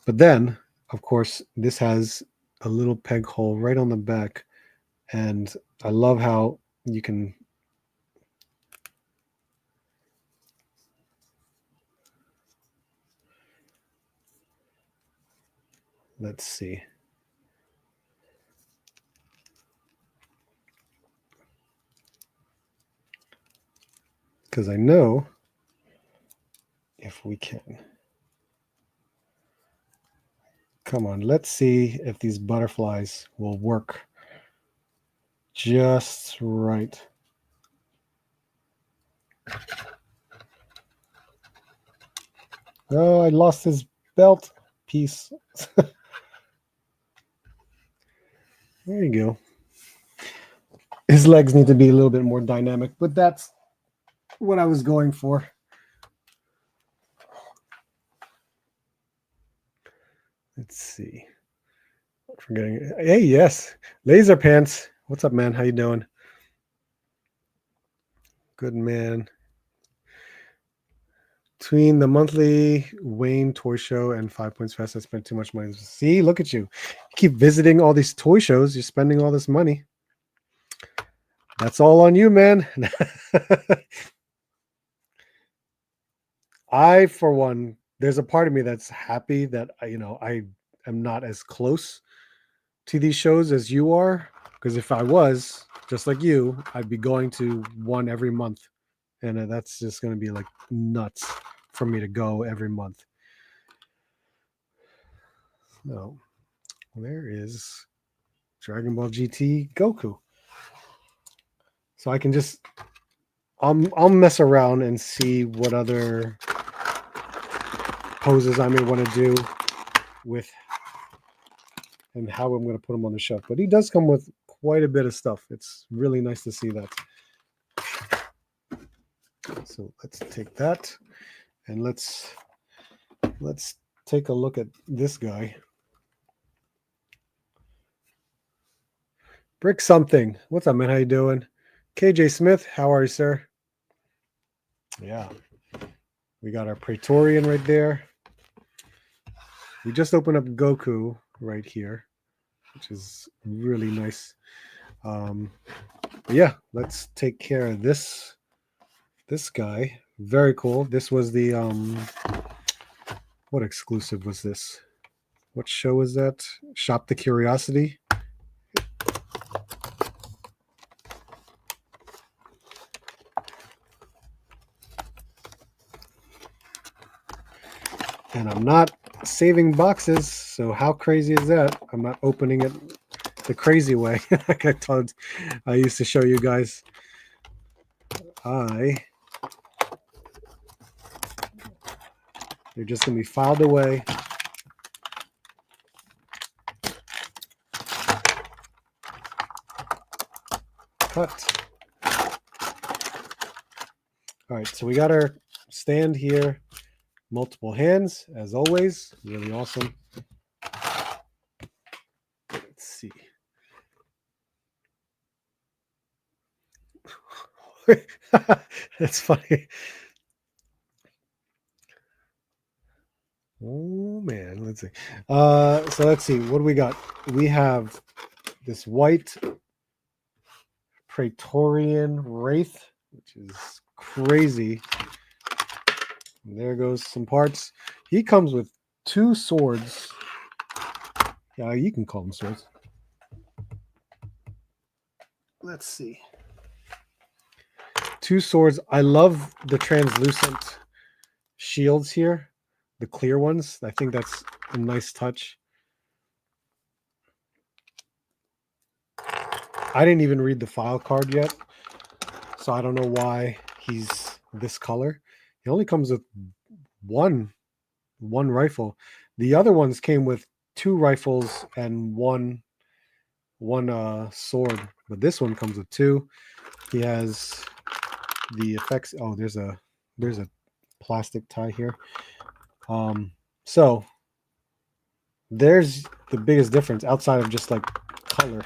But then, of course, this has a little peg hole right on the back. And I love how you can let's see. Because I know if we can. Come on, let's see if these butterflies will work just right. Oh, I lost his belt piece. There you go. His legs need to be a little bit more dynamic, but that's what I was going for. Let's see. Forgetting. Hey, yes, Laser Pants. What's up, man? How you doing? Good, man. Between the monthly Wayne toy show and 5 Points Fest, I spent too much money. See, look at you. You keep visiting all these toy shows. You're spending all this money. That's all on you, man. I, for one, there's a part of me that's happy that I am not as close to these shows as you are. Because if I was just like you, I'd be going to one every month, and that's just going to be like nuts for me to go every month. So there is Dragon Ball GT Goku. So I can just I'll mess around and see what other poses I may want to do with and how I'm going to put him on the shelf. But he does come with quite a bit of stuff. It's really nice to see that. So let's take that and let's take a look at this guy. Brick something. What's up, man? How you doing? KJ Smith, how are you, sir? Yeah. We got our Praetorian right there. We just opened up Goku right here, which is really nice. But yeah, let's take care of this guy. Very cool. This was the what exclusive was this? What show was that? Shop the Curiosity. And I'm not saving boxes, so how crazy is that? I'm not opening it the crazy way. Like I used to show you guys. They're just gonna be filed away. Cut. All right, so we got our stand here. Multiple hands, as always. Really awesome. Let's see. That's funny. Oh man, let's see. So let's see. What do we got? We have this white Praetorian Wraith, which is crazy. And there goes some parts. He comes with 2 swords. Yeah, you can call them swords. Let's see. 2 swords. I love the translucent shields here, the clear ones. I think that's a nice touch. I didn't even read the file card yet, so I don't know why he's this color. He only comes with one rifle. The other ones came with 2 rifles and one sword, but this one comes with 2. He has the effects. Oh, there's a plastic tie here. So there's the biggest difference outside of just like color.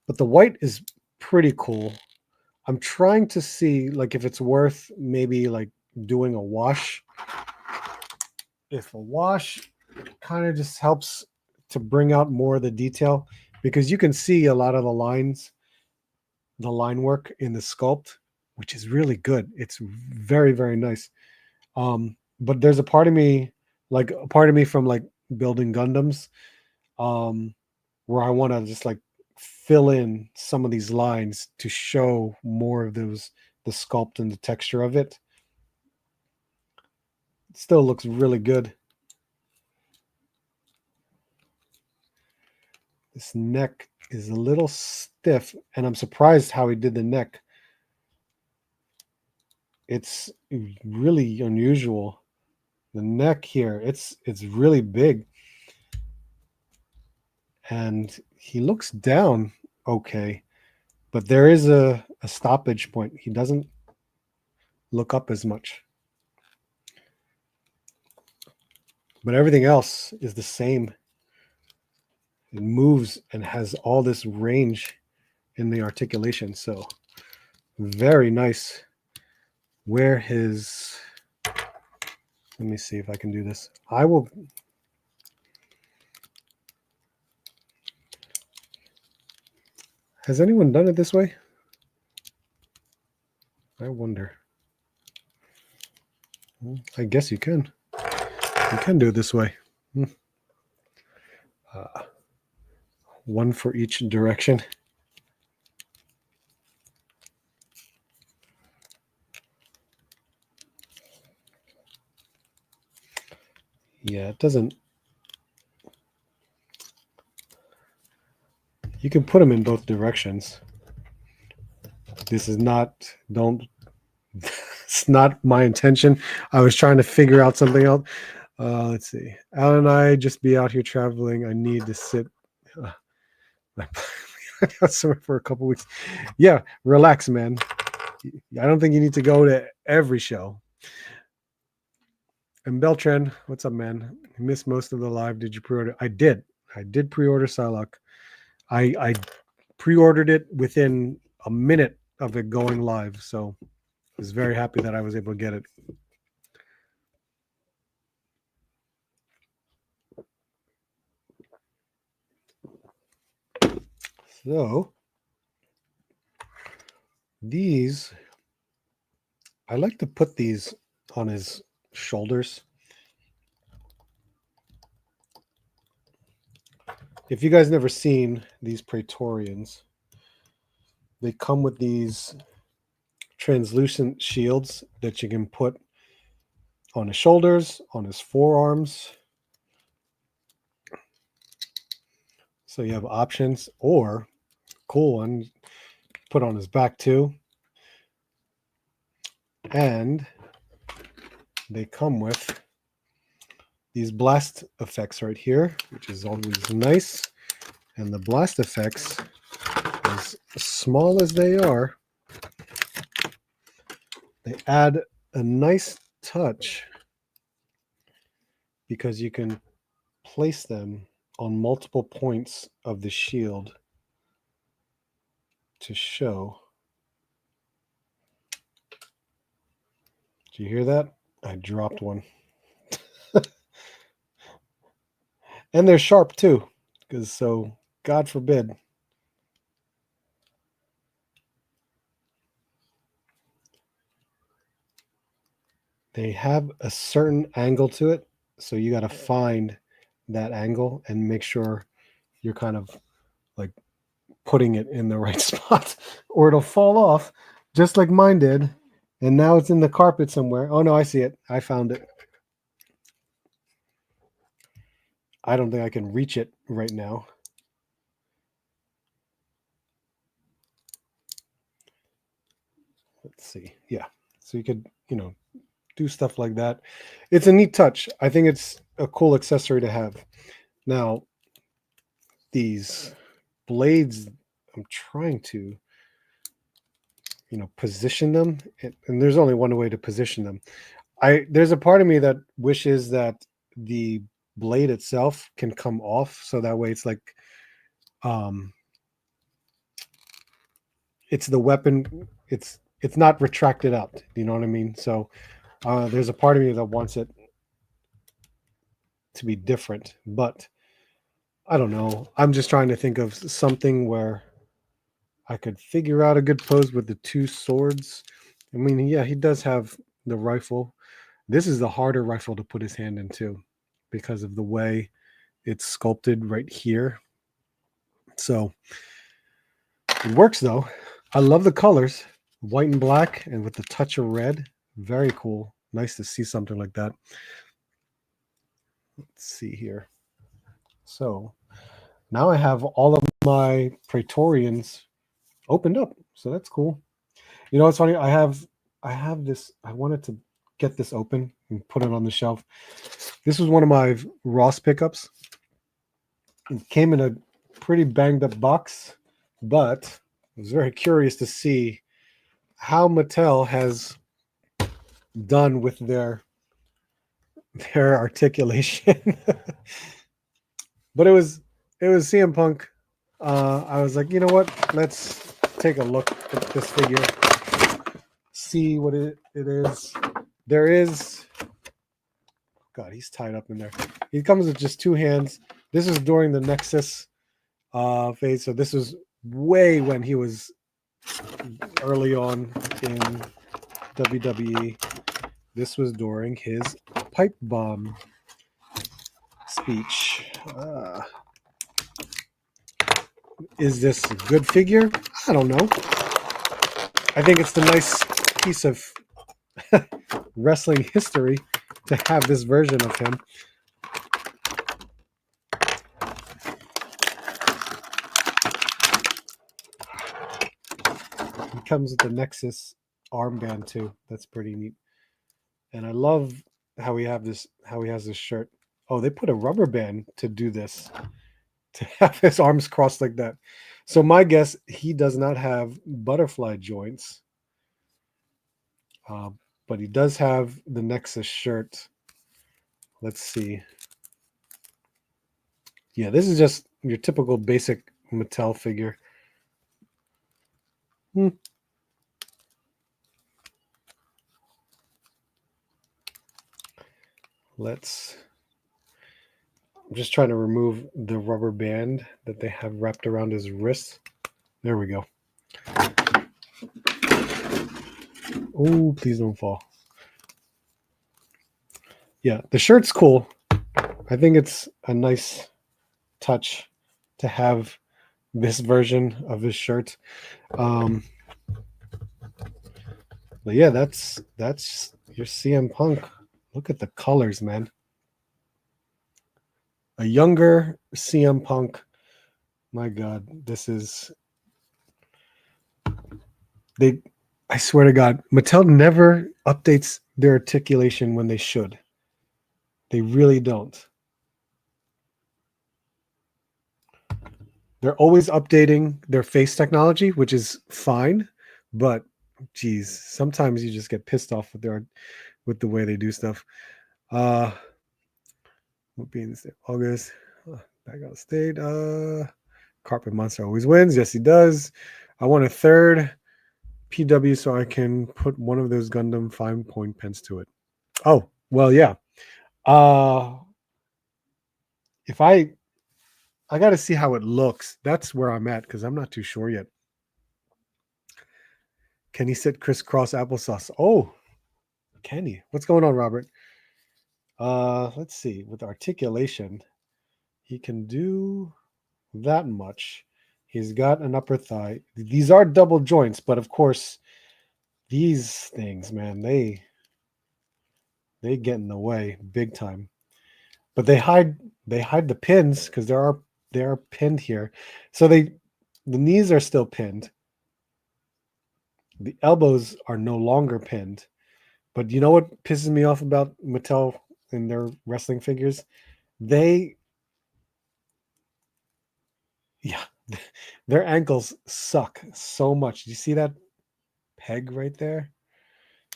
But the white is pretty cool. I'm trying to see like if it's worth maybe like doing a wash. If a wash kind of just helps to bring out more of the detail, because you can see a lot of the lines, the line work in the sculpt, which is really good. It's very, very nice. But there's a part of me from like building Gundams, where I want to just like fill in some of these lines to show more of the sculpt and the texture of it. still looks really good. This neck is a little stiff, and I'm surprised how he did the neck. It's really unusual. The neck here, it's really big. And he looks down okay, but there is a stoppage point. He doesn't look up as much. But everything else is the same. It moves and has all this range in the articulation. So very nice. Where his, let me see if I can do this. I will. Has anyone done it this way? I wonder. I guess you can. You can do it this way. One for each direction. Yeah, it doesn't. You can put them in both directions. This is not, it's not my intention. I was trying to figure out something else. Let's see. Alan and I just be out here traveling. I need to sit somewhere for a couple weeks. Yeah, relax, man. I don't think you need to go to every show. And Beltran, what's up, man? I missed most of the live. Did you pre-order? I did. I did pre-order Psylocke. I pre-ordered it within a minute of it going live, so I was very happy that I was able to get it. So these, I like to put these on his shoulders. If you guys never seen these Praetorians, they come with these translucent shields that you can put on his shoulders, on his forearms. So you have options, or cool one, put on his back too. And they come with these blast effects right here, which is always nice. And the blast effects, as small as they are, they add a nice touch because you can place them on multiple points of the shield to show. Do you hear that? I dropped one. And they're sharp too, because so God forbid. They have a certain angle to it, so you got to find that angle and make sure you're kind of like putting it in the right spot, or it'll fall off, just like mine did. And now it's in the carpet somewhere. Oh no, I see it. I found it. I don't think I can reach it right now. Let's see. Yeah. So you could, do stuff like that. It's a neat touch. I think it's a cool accessory to have. Now, these blades, I'm trying to, position them. And there's only one way to position them. There's a part of me that wishes that the blade itself can come off, so that way it's like it's the weapon, it's not retracted out, you know what I mean? So there's a part of me that wants it to be different, but I don't know. I'm just trying to think of something where I could figure out a good pose with the two swords. I mean, yeah, he does have the rifle. This is the harder rifle to put his hand into because of the way it's sculpted right here. So it works though. I love the colors, white and black and with the touch of red. Very cool. nice to see something like that. Let's see here. So now I have all of my Praetorians opened up. So that's cool. You know, it's funny. I have this. I wanted to get this open and put it on the shelf. This was one of my Ross pickups. It came in a pretty banged up box, but I was very curious to see how Mattel has done with their articulation. But it was CM Punk. I was like, you know what? Let's take a look at this figure, see what it is. There is, God, he's tied up in there. He comes with just two hands. This is during the Nexus phase, so this was way when he was early on in WWE. This was during his pipe bomb speech. Is this a good figure? I don't know. I think it's the nice piece of wrestling history to have this version of him. He comes with the Nexus armband too. That's pretty neat. And I love how he has this shirt. Oh, they put a rubber band to do this, to have his arms crossed like that. So my guess, he does not have butterfly joints, but he does have the Nexus shirt. Let's see. Yeah, this is just your typical basic Mattel figure. I'm just trying to remove the rubber band that they have wrapped around his wrist. There we go. Oh, please don't fall. Yeah, the shirt's cool. I think it's a nice touch to have this version of his shirt. But yeah, that's your CM Punk. Look at the colors, man. A younger CM Punk. My God, this is... I swear to God, Mattel never updates their articulation when they should. They really don't. They're always updating their face technology, which is fine, but geez, sometimes you just get pissed off with the way they do stuff. What being August, back on state. Carpet Monster always wins. Yes, he does. I want a third PW so I can put one of those Gundam 5-point pens to it. Oh, well, yeah. If I got to see how it looks. That's where I'm at because I'm not too sure yet. Can he sit crisscross applesauce? Oh, can he? What's going on, Robert? Let's see. With articulation, he can do that much. He's got an upper thigh. These are double joints, but of course, these things, man, they get in the way big time. But they hide the pins because they are pinned here. So the knees are still pinned. The elbows are no longer pinned. But you know what pisses me off about Mattel and their wrestling figures? Their ankles suck so much. Do you see that peg right there?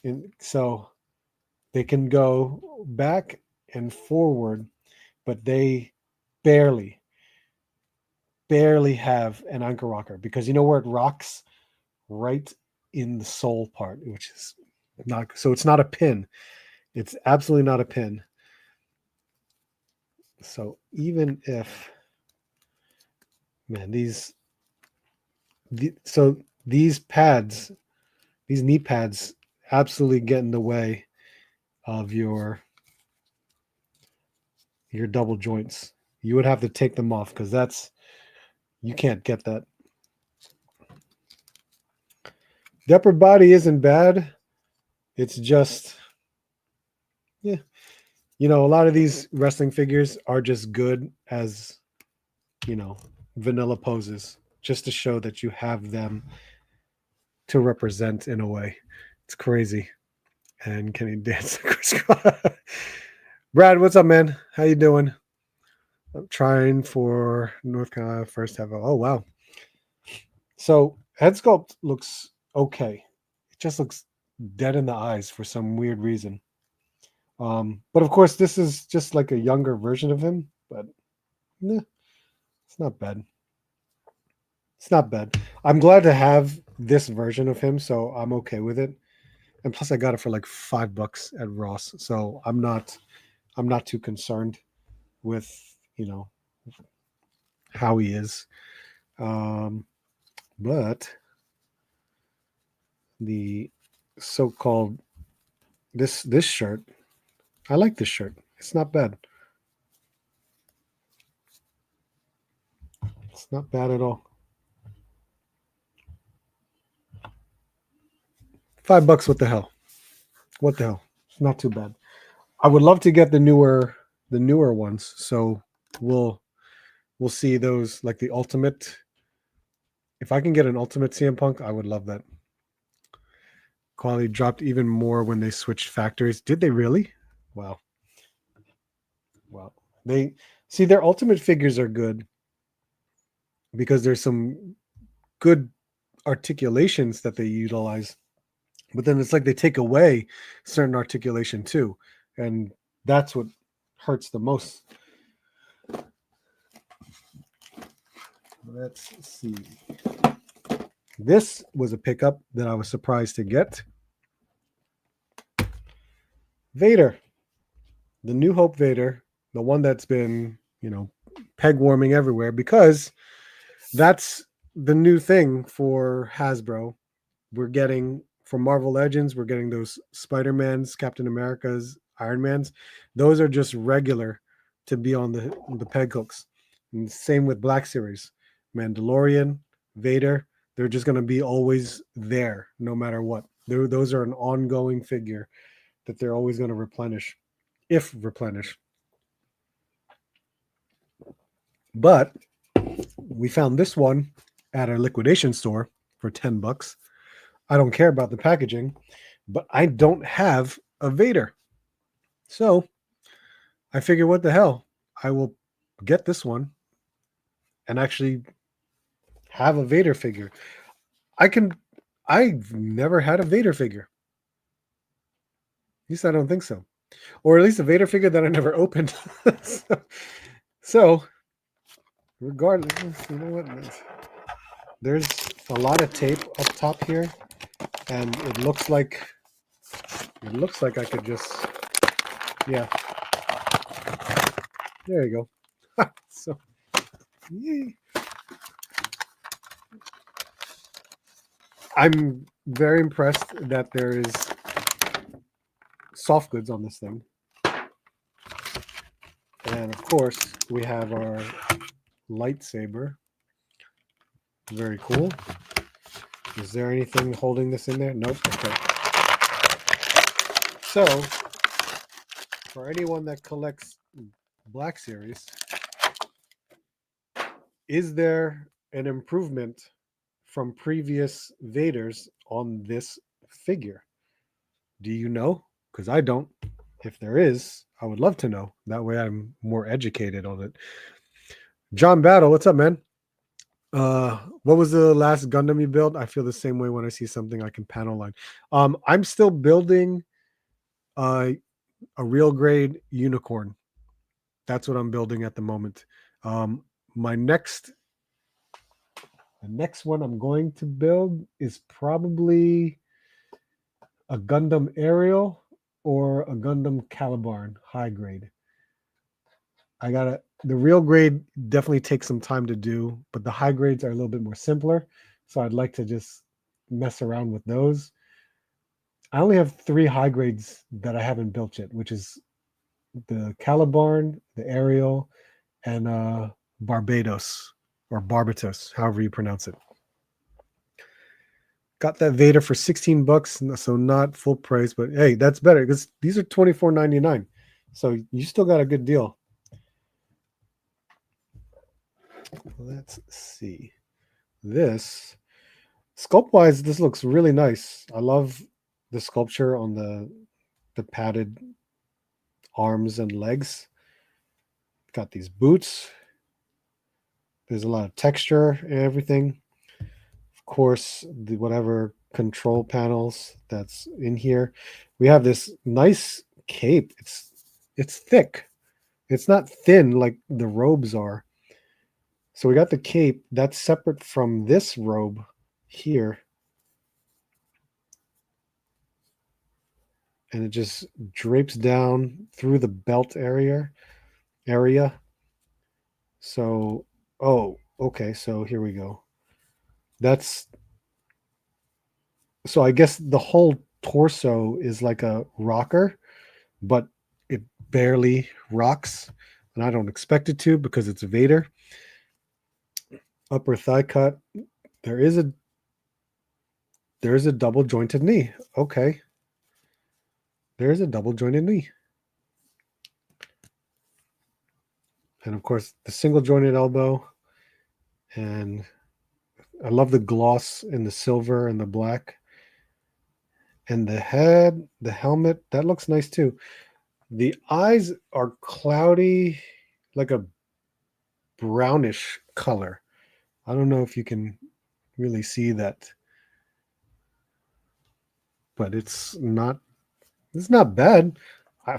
And so they can go back and forward, but they barely have an ankle rocker because you know where it rocks? Right in the sole part, which is not, so it's not a pin. It's absolutely not a pin. So even if, man, these pads, these knee pads absolutely get in the way of your double joints. You would have to take them off because you can't get that. The upper body isn't bad. It's just You know, a lot of these wrestling figures are just good as, you know, vanilla poses, just to show that you have them to represent in a way. It's crazy. And can he dance? Brad, what's up, man? How you doing? I'm trying for North Carolina first half. Oh wow. So head sculpt looks okay. It just looks dead in the eyes for some weird reason. But of course, this is just like a younger version of him. But it's not bad. It's not bad. I'm glad to have this version of him, so I'm okay with it. And plus, I got it for like $5 at Ross, so I'm not too concerned with, you know, how he is. But the so-called this shirt, I like this shirt. It's not bad. It's not bad at all. $5. What the hell? What the hell? It's not too bad. I would love to get the newer ones. So we'll see those, like the ultimate. If I can get an ultimate CM Punk, I would love that. Quality dropped even more when they switched factories. Did they really? Wow. Wow. They see, their ultimate figures are good because there's some good articulations that they utilize. But then it's like they take away certain articulation too. And that's what hurts the most. Let's see. This was a pickup that I was surprised to get. Vader. The New Hope Vader, the one that's been, you know, peg warming everywhere, because that's the new thing for Hasbro. We're getting, from Marvel Legends, we're getting those Spider-Mans, Captain Americas, Iron Mans. Those are just regular to be on the peg hooks. And same with Black Series. Mandalorian, Vader, they're just going to be always there no matter what. Those are an ongoing figure that they're always going to replenish, if replenish. But we found this one at a liquidation store for $10. I don't care about the packaging, but I don't have a Vader. So I figure, what the hell? I will get this one and actually have a Vader figure. I've never had a Vader figure. At least I don't think so. Or at least a Vader figure that I never opened. so regardless, you know what? There's a lot of tape up top here, and it looks like I could just, yeah. There you go. So, yay. I'm very impressed that there is soft goods on this thing. And of course, we have our lightsaber. Very cool. Is there anything holding this in there? Nope. Okay. So, for anyone that collects Black Series, is there an improvement from previous Vaders on this figure? Do you know? Because I don't. If there is, I would love to know. That way I'm more educated on it. John Battle, what's up, man? What was the last Gundam you built? I feel the same way when I see something I can panel line. I'm still building a real grade unicorn. That's what I'm building at the moment. The next one I'm going to build is probably a Gundam Aerial or a Gundam Calibarn high grade. The real grade definitely takes some time to do, but the high grades are a little bit more simpler. So I'd like to just mess around with those. I only have 3 high grades that I haven't built yet, which is the Calibarn, the Aerial, and Barbados or Barbatos, however you pronounce it. Got that Vader for $16, so not full price, but hey, that's better because these are $24.99. So you still got a good deal. Let's see. This sculpt wise, this looks really nice. I love the sculpture on the padded arms and legs. Got these boots. There's a lot of texture and everything. Of course, the whatever control panels that's in here. We have this nice cape. It's thick. It's not thin like the robes are. So we got the cape that's separate from this robe here. And it just drapes down through the belt area. So, oh, okay, so here we go. That's so I guess the whole torso is like a rocker, but it barely rocks. And I don't expect it to because it's Vader. Upper thigh cut. There is a double jointed knee. Okay. There's a double jointed knee. And of course, the single jointed elbow. And I love the gloss in the silver and the black. And the head, the helmet, that looks nice too. The eyes are cloudy, like a brownish color. I don't know if you can really see that, but it's not bad.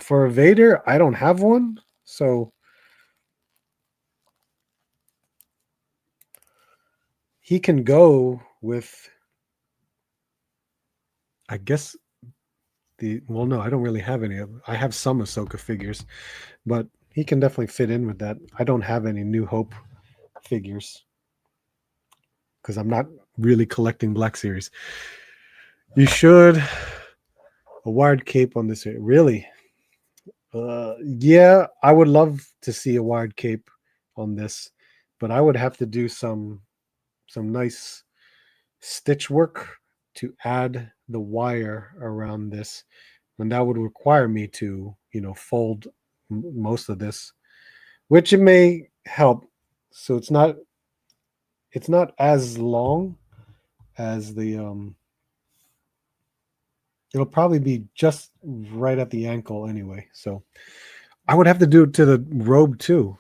For a Vader, I don't have one, so he can go with, I guess, no, I don't really have any of them. I have some Ahsoka figures, but he can definitely fit in with that. I don't have any New Hope figures because I'm not really collecting Black Series. You should. A wired cape on this. Really? Yeah, I would love to see a wired cape on this, but I would have to do some nice stitch work to add the wire around this, and that would require me to, fold most of this, which it may help. So it's not as long as the it'll probably be just right at the ankle anyway. So I would have to do it to the robe too.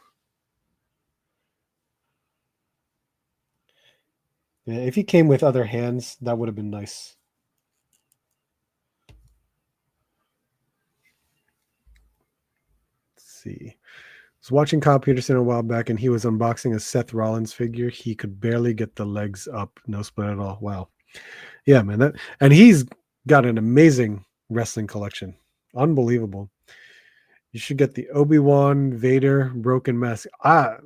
Yeah, if he came with other hands, that would have been nice. Let's see. I was watching Kyle Peterson a while back, and he was unboxing a Seth Rollins figure. He could barely get the legs up, no split at all. Wow. Yeah, man. And he's got an amazing wrestling collection. Unbelievable. You should get the Obi-Wan Vader broken mask. I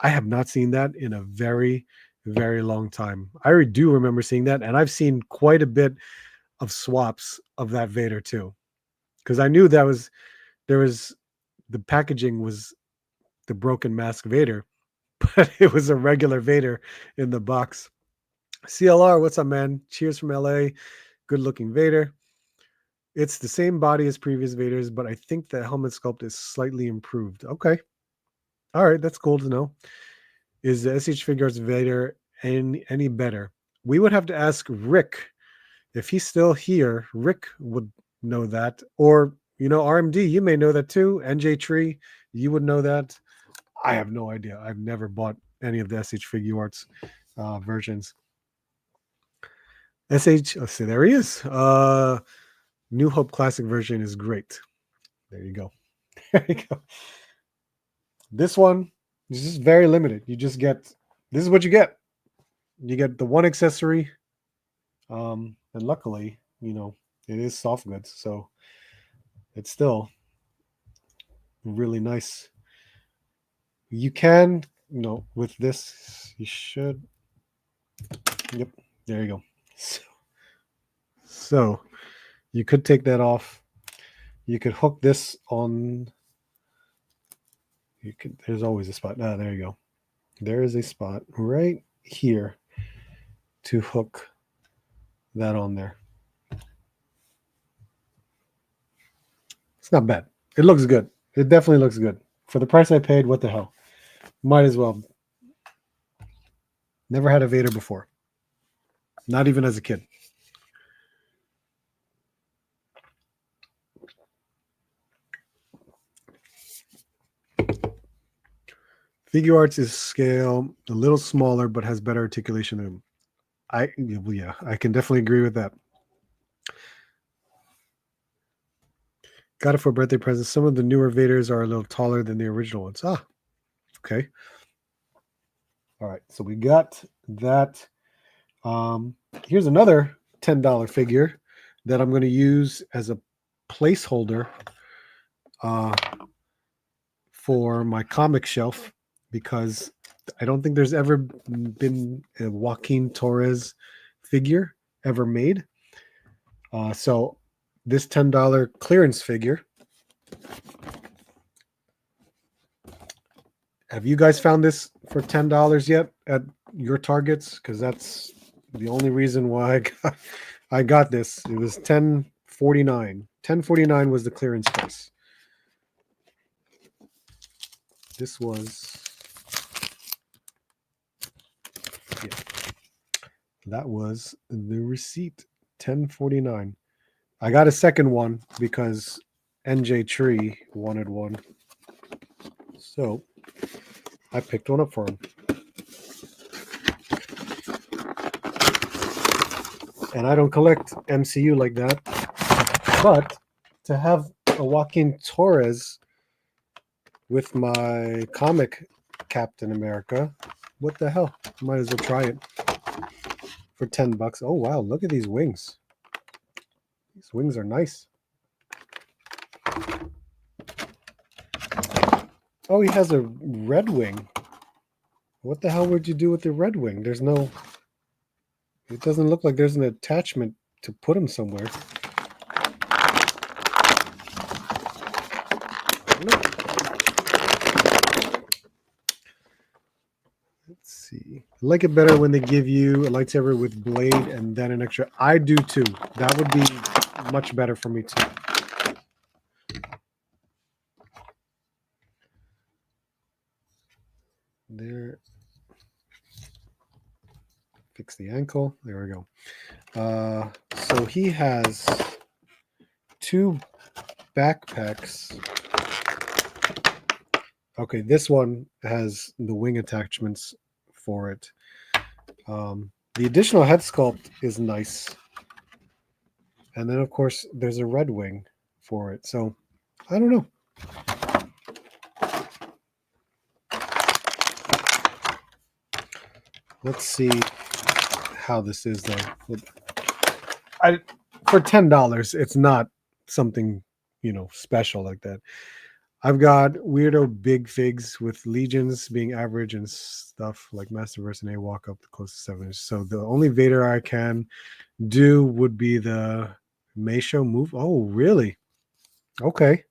have not seen that in a very, very long time. I do remember seeing that, and I've seen quite a bit of swaps of that Vader too, because I knew there was the packaging was the broken mask Vader, but it was a regular Vader in the box. CLR, what's up, man? Cheers from LA. Good looking Vader. It's the same body as previous Vaders, but I think the helmet sculpt is slightly improved. Okay. All right, that's cool to know. Is the SH Figures Vader any better? We would have to ask Rick. If he's still here, Rick would know that. Or, RMD, you may know that too. NJ Tree, you would know that. I have no idea. I've never bought any of the SH Figure Arts versions. SH, oh, see, there he is. New Hope Classic version is great. There you go. There you go. This one is just very limited. You just get, this is what you get. You get the one accessory. And luckily, it is soft goods. So it's still really nice. You can, with this, you should. Yep. There you go. So you could take that off. You could hook this on. There's always a spot. There you go. There is a spot right here to hook that on there. It's not bad. It looks good. It definitely looks good. For the price I paid, what the hell? Might as well. Never had a Vader before. Not even as a kid. Figure Arts is scale a little smaller, but has better articulation than I can definitely agree with that. Got it for a birthday present. Some of the newer Vaders are a little taller than the original ones. Ah, okay. All right, so we got that. Here's another $10 figure that I'm going to use as a placeholder for my comic shelf because I don't think there's ever been a Joaquin Torres figure ever made. So this $10 clearance figure. Have you guys found this for $10 yet at your Targets? Because that's the only reason why I got this. It was $10.49. $10.49 was the clearance price. This was, yeah, that was the receipt. $10.49. I got a second one because NJ Tree wanted one, so I picked one up for him. And I don't collect MCU like that, but to have a Joaquin Torres with my comic Captain America, what the hell? Might as well try it for $10. Oh wow, look at these wings. These wings are nice. Oh, he has a red wing. What the hell would you do with the red wing? There's no... It doesn't look like there's an attachment to put him somewhere. Let's see. I like it better when they give you a lightsaber with blade and then an extra. I do too. That would be much better for me too. There. Fix the ankle. There we go. So he has two backpacks. Okay, this one has the wing attachments for it. The additional head sculpt is nice. And then, of course, there's a red wing for it. So, I don't know. Let's see how this is, though. For $10, it's not something, special like that. I've got weirdo big figs with legions being average and stuff like Masterverse and A-Walk up to close to 7 inches. So the only Vader I can do would be the Meisho move. Oh, really? Okay.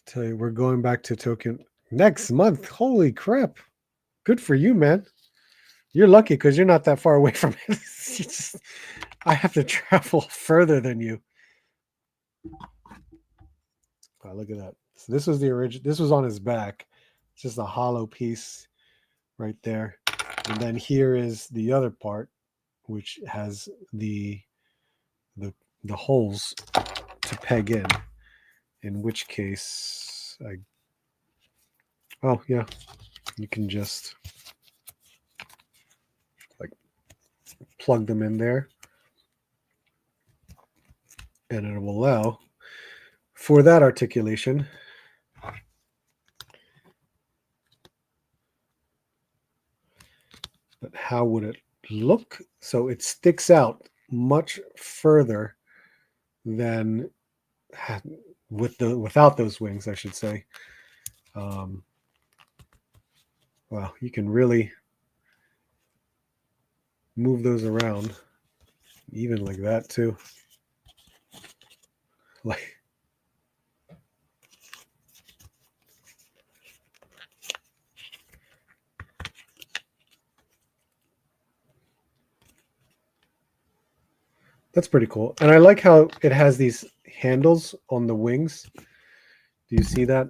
Tell you, we're going back to Tokyo next month. Holy crap. Good for you, man. You're lucky because you're not that far away from it. I have to travel further than you. Oh, look at that. So this was the original. This was on his back. It's just a hollow piece right there. And then here is the other part, which has the holes to peg in which case yeah, you can just like plug them in there and it will allow for that articulation. But how would it look? So it sticks out much further than without those wings, I should say. Wow, you can really move those around, even like that too. Like, that's pretty cool. And I like how it has these handles on the wings. Do you see that?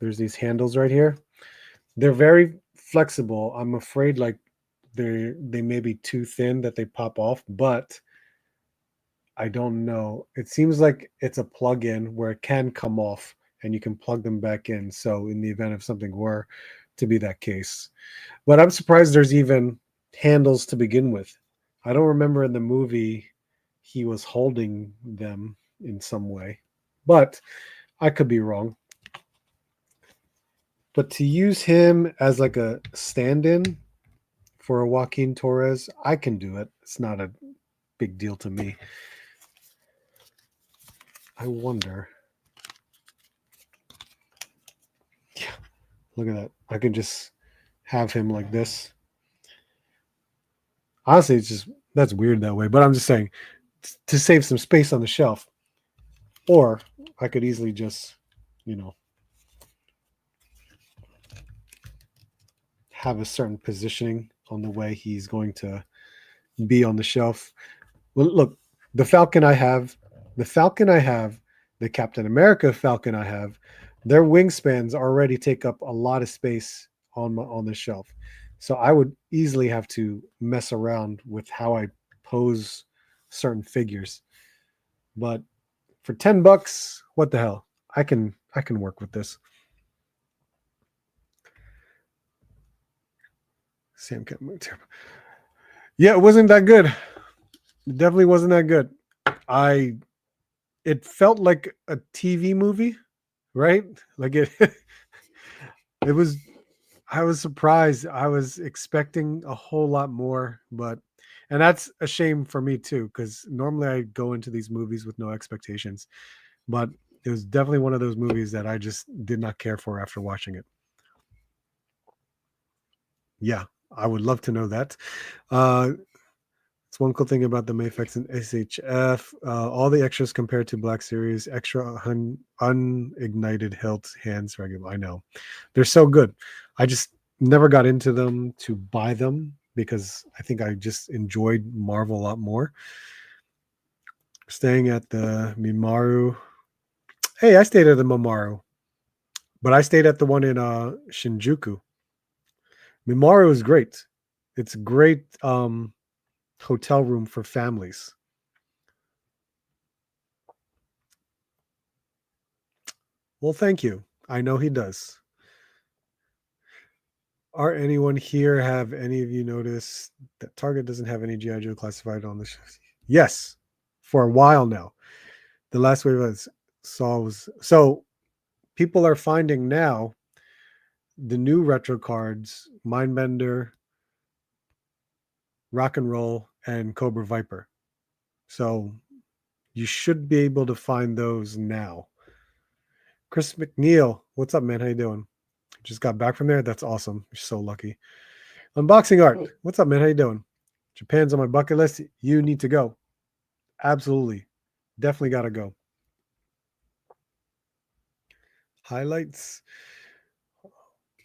There's these handles right here. They're very flexible. I'm afraid like they may be too thin that they pop off, but I don't know. It seems like it's a plug-in where it can come off and you can plug them back in. So in the event of something were to be that case. But I'm surprised there's even handles to begin with. I don't remember in the movie he was holding them in some way. But I could be wrong. But to use him as like a stand-in for a Joaquin Torres, I can do it. It's not a big deal to me. I wonder. Yeah, look at that. I can just have him like this. Honestly, it's just that's weird that way. But I'm just saying to save some space on the shelf. Or I could easily just, have a certain positioning on the way he's going to be on the shelf. Well, look, the Falcon I have, the Captain America Falcon I have, their wingspans already take up a lot of space on the shelf. So I would easily have to mess around with how I pose certain figures. But for $10, what the hell? I can work with this. Sam Yeah, it wasn't that good. It definitely wasn't that good. It felt like a TV movie, right? Like it it was I was surprised. I was expecting a whole lot more, and that's a shame for me too, because normally I go into these movies with no expectations. But it was definitely one of those movies that I just did not care for after watching it. Yeah, I would love to know that. It's one cool thing about the Mayfex and SHF. All the extras compared to Black Series, extra unignited hilt hands regular. I know. They're so good. I just never got into them to buy them because I think I just enjoyed Marvel a lot more. Staying at the Mimaru. Hey, I stayed at the Mimaru, but I stayed at the one in Shinjuku. Mimaru is great. It's a great hotel room for families. Well, thank you. I know he does. Are anyone here, have any of you noticed that Target doesn't have any G.I. Joe classified on the show? Yes, for a while now. The last wave I saw was so people are finding now the new retro cards, Mindbender, Rock and Roll, and Cobra Viper. So you should be able to find those now. Chris McNeil, what's up, man? How you doing? Just got back from there. That's awesome. You're so lucky. Unboxing art. What's up, man? How you doing? Japan's on my bucket list. You need to go. Absolutely. Definitely got to go. Highlights.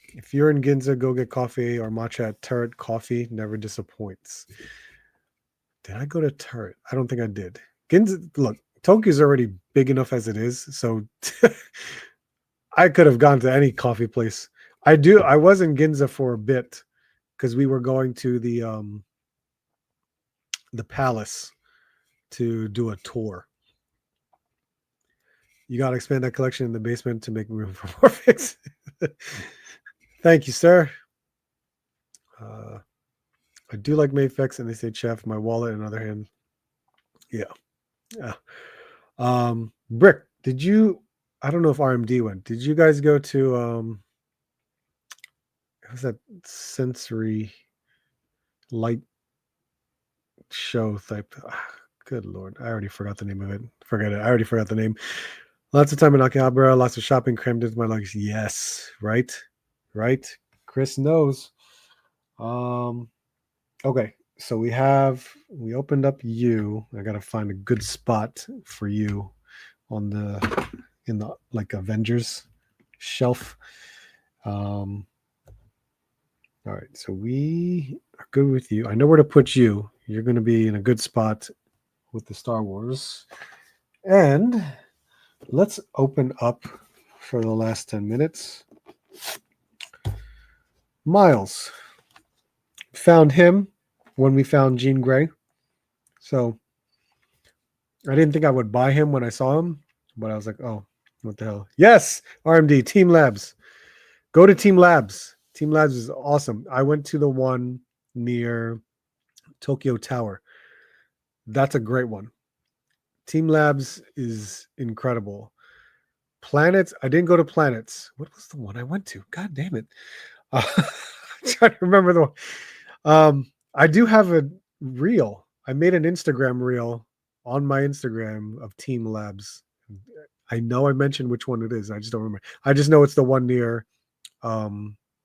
If you're in Ginza, go get coffee or matcha at Turret. Coffee never disappoints. Did I go to Turret? I don't think I did. Ginza, look, Tokyo's already big enough as it is, so I could have gone to any coffee place. I was in Ginza for a bit because we were going to the palace to do a tour. You got to expand that collection in the basement to make room for more fix. Thank you, sir. I do like Mayfex, and they say chef. My wallet, on the other hand, yeah. Brick, did you? I don't know if RMD went. Did you guys go to? What was that sensory light show type? Good Lord, I already forgot the name of it. Forget it. I already forgot the name. Lots of time in Akihabara, lots of shopping, crammed into my luggage. Yes, right. Chris knows. Okay, so we opened up you. I gotta find a good spot for you in the like Avengers shelf. All right, so we are good with you. I know where to put you. You're going to be in a good spot with the Star Wars. And Let's open up for the last 10 minutes. Miles. Found him when we found Jean Grey. So I didn't think I would buy him when I saw him, but I was like, oh, what the hell? Yes, RMD, Team Labs. Go to Team Labs. Team Labs is awesome. I went to the one near Tokyo Tower. That's a great one. Team Labs is incredible. Planets, I didn't go to Planets. What was the one I went to? God damn it. I'm trying to remember the one. I do have a reel. I made an Instagram reel on my Instagram of Team Labs. I know I mentioned which one it is. I just don't remember. I just know it's the one near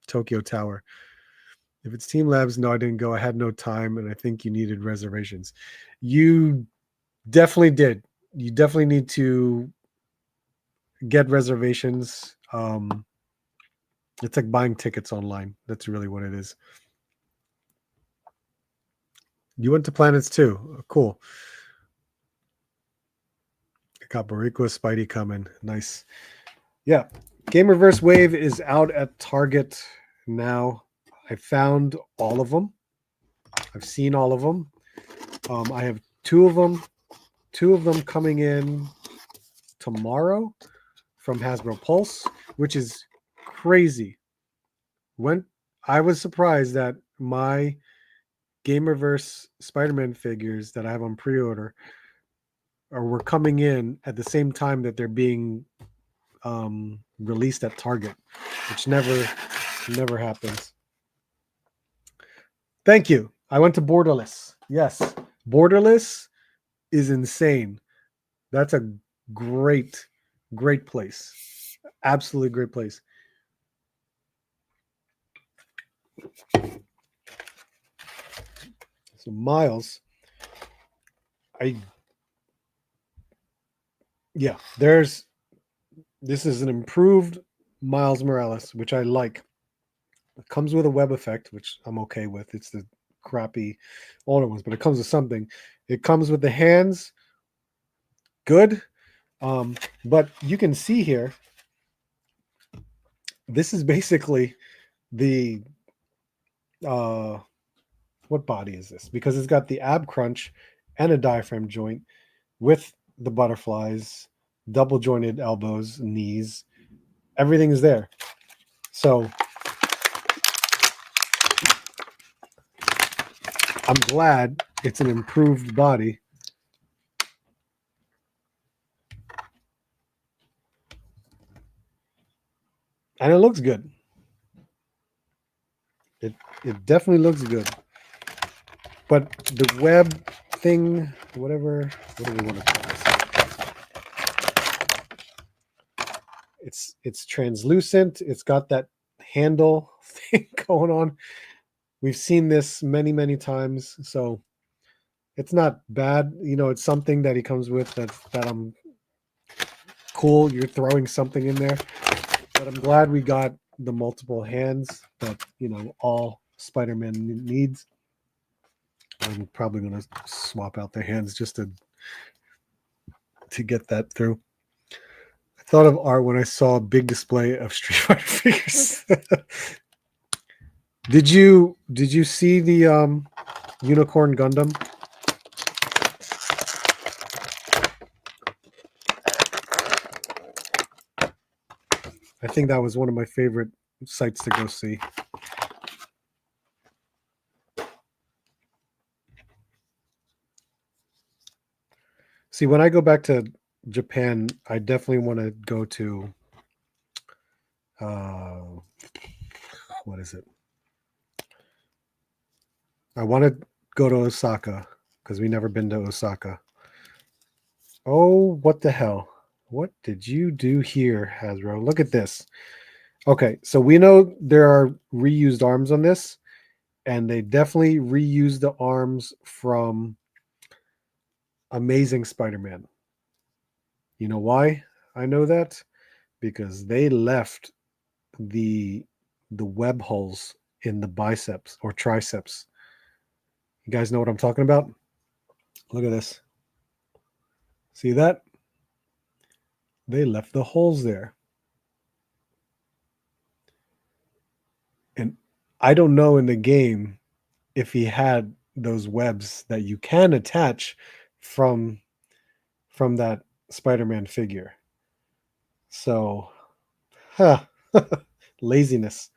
Tokyo Tower. If it's Team Labs, no, I didn't go. I had no time, and I think you needed reservations. You definitely did. You definitely need to get reservations. It's like buying tickets online. That's really what it is. You went to Planets too. Cool. Got Barriqua Spidey coming. Nice. Yeah. Gamerverse Wave is out at Target now. I found all of them. I've seen all of them. I have two of them. Two of them coming in tomorrow from Hasbro Pulse, which is crazy. When I was surprised that my Gamerverse Spider-Man figures that I have on pre-order were coming in at the same time that they're being released at Target, which never happens. Thank you. I went to Borderless. Yes, Borderless is insane. That's a great place. Absolutely great place. So Miles, this is an improved Miles Morales, which I like. It comes with a web effect, which I'm okay with. It's the crappy older ones, but it comes with something. It comes with the hands, good. But you can see here, this is basically the what body is this? Because it's got the ab crunch and a diaphragm joint with the butterflies, double jointed elbows, knees, everything is there. So I'm glad it's an improved body. And it looks good. It definitely looks good. But the web thing, what do we want to call this? It's translucent. It's got that handle thing going on. We've seen this many times, so it's not bad. You know, it's something that he comes with that I'm cool. You're throwing something in there, but I'm glad we got the multiple hands that all Spider-Man needs. I'm probably going to swap out their hands just to get that through. I thought of art when I saw a big display of Street Fighter figures. Did you see the Unicorn Gundam? I think that was one of my favorite sites to go see. See, when I go back to Japan, I definitely want to go to what is it? I want to go to Osaka because we never been to Osaka. Oh, what the hell? What did you do here, Hasbro? Look at this. Okay, so we know there are reused arms on this, and they definitely reused the arms from Amazing Spider-Man. You know why I know that? Because they left the web holes in the biceps or triceps. You guys know what I'm talking about? Look at this. See that? They left the holes there. And I don't know in the game if he had those webs that you can attach from that Spider-Man figure. So, huh, laziness.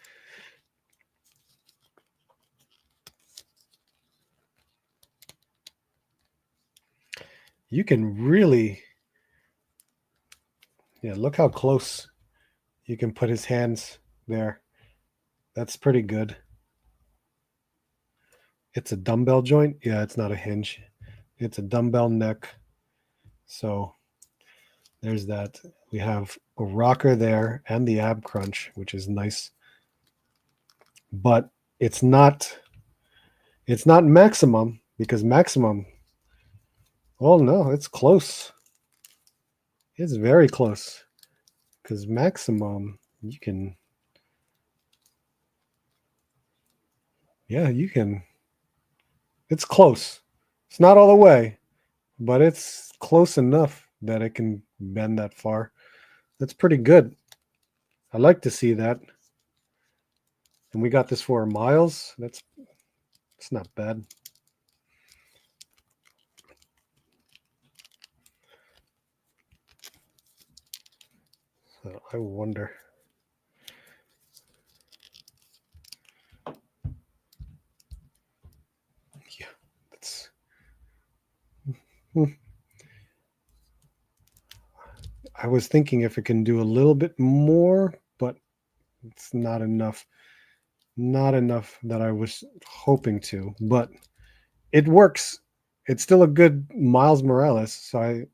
You can really, yeah, look how close you can put his hands there. That's pretty good. It's a dumbbell joint. Yeah, it's not a hinge. It's a dumbbell neck. So there's that. We have a rocker there and the ab crunch, which is nice. But it's not maximum, because maximum, oh no, it's close. It's very close. Because maximum, you can, yeah, you can, it's close. It's not all the way, but it's close enough that it can bend that far. That's pretty good. I like to see that. And we got this for miles. It's not bad. So I wonder. Yeah, that's. I was thinking if it can do a little bit more, but it's not enough. Not enough that I was hoping to, but it works. It's still a good Miles Morales, so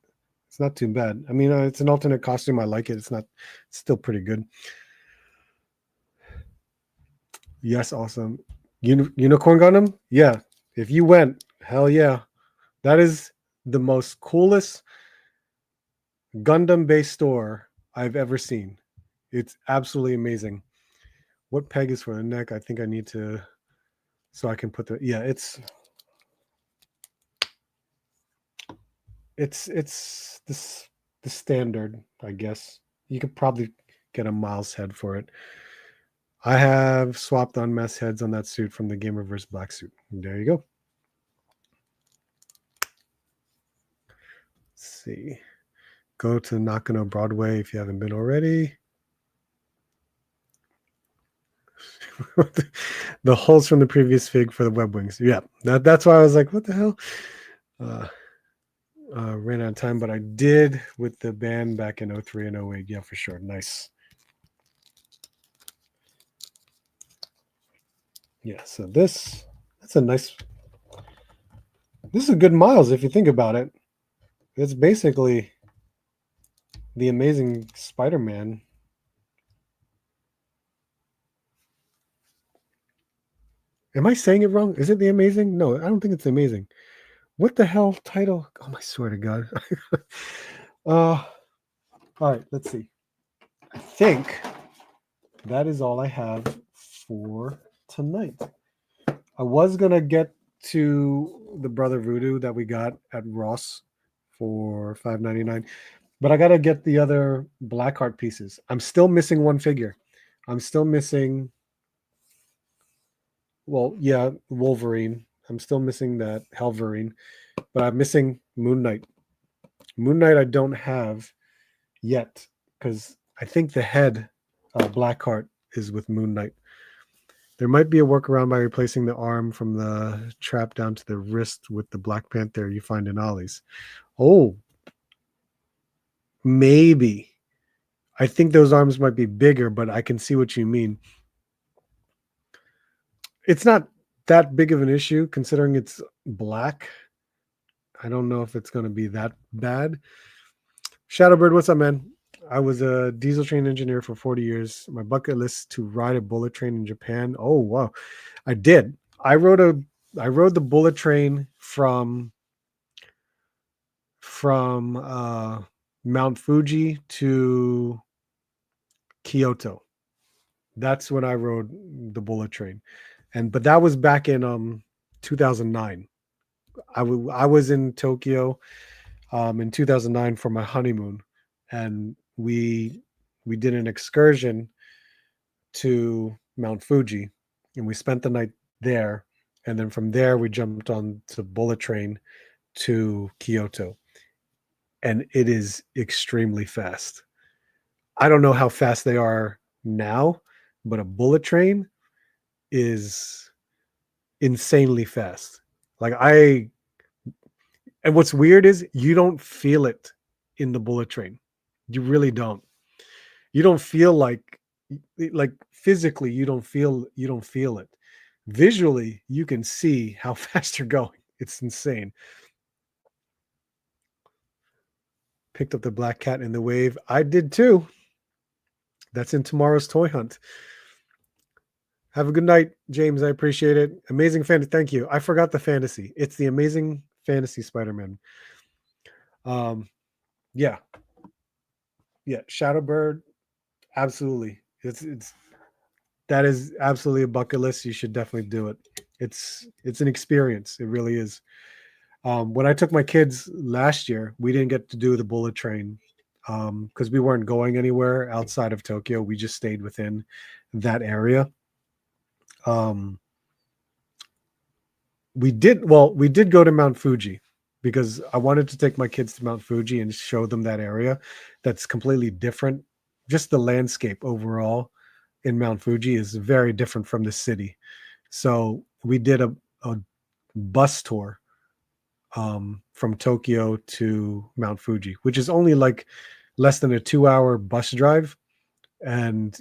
it's not too bad. I mean, it's an alternate costume. I like it. It's still pretty good. Yes, awesome. Unicorn Gundam? Yeah. If you went, hell yeah. That is the most coolest Gundam based store I've ever seen. It's absolutely amazing. What peg is for the neck? I think I need to, so I can put yeah, it's this the standard, I guess. You could probably get a Miles head for it. I have swapped unmasked heads on that suit from the Game Reverse Black suit. There you go. Let's see. Go to Nakano Broadway if you haven't been already. The holes from the previous fig for the web wings. Yeah, that's why I was like, what the hell? Ran out of time, but I did with the band back in 03 and 08. Yeah, for sure. Nice. Yeah, so that's a nice. This is a good Miles if you think about it. It's basically the Amazing Spider-Man. Am I saying it wrong? Is it the Amazing? No, I don't think it's the Amazing. What the hell title? Oh, I swear to God. All right, let's see. I think that is all I have for tonight. I was going to get to the Brother Voodoo that we got at Ross for $5.99, but I got to get the other Blackheart pieces. I'm still missing one figure. I'm still missing, well, yeah, Wolverine. I'm still missing that Helverine, but I'm missing Moon Knight. Moon Knight I don't have yet because I think the head Blackheart is with Moon Knight. There might be a workaround by replacing the arm from the trap down to the wrist with the Black Panther you find in Ollie's. Oh, maybe. I think those arms might be bigger, but I can see what you mean. It's not that big of an issue considering it's black. I don't know if it's going to be that bad. Shadowbird, what's up, man? I was a diesel train engineer for 40 years. My bucket list to ride a bullet train in Japan. Oh, wow. I did. I rode the bullet train from Mount Fuji to Kyoto. That's when I rode the bullet train. But that was back in 2009. I was in Tokyo in 2009 for my honeymoon, and we did an excursion to Mount Fuji, and we spent the night there. And then from there, we jumped on to bullet train to Kyoto, and it is extremely fast. I don't know how fast they are now, but a bullet train is insanely fast. Like and what's weird is you don't feel it in the bullet train. You really don't. You don't feel like physically you don't feel it. Visually, you can see how fast you're going. It's insane. Picked up the black cat in the wave. I did too. That's in tomorrow's toy hunt. Have a good night, James. I appreciate it. Amazing fantasy. Thank you. I forgot the fantasy. It's the Amazing Fantasy Spider-Man. Yeah. Yeah. Shadowbird. Absolutely. It's that is absolutely a bucket list. You should definitely do it. It's an experience. It really is. When I took my kids last year, we didn't get to do the bullet train because we weren't going anywhere outside of Tokyo. We just stayed within that area. Um, we did go to Mount Fuji because I wanted to take my kids to Mount Fuji and show them that area that's completely different. Just the landscape overall in Mount Fuji is very different from the city. So we did a bus tour from Tokyo to Mount Fuji, which is only like less than a 2-hour bus drive. And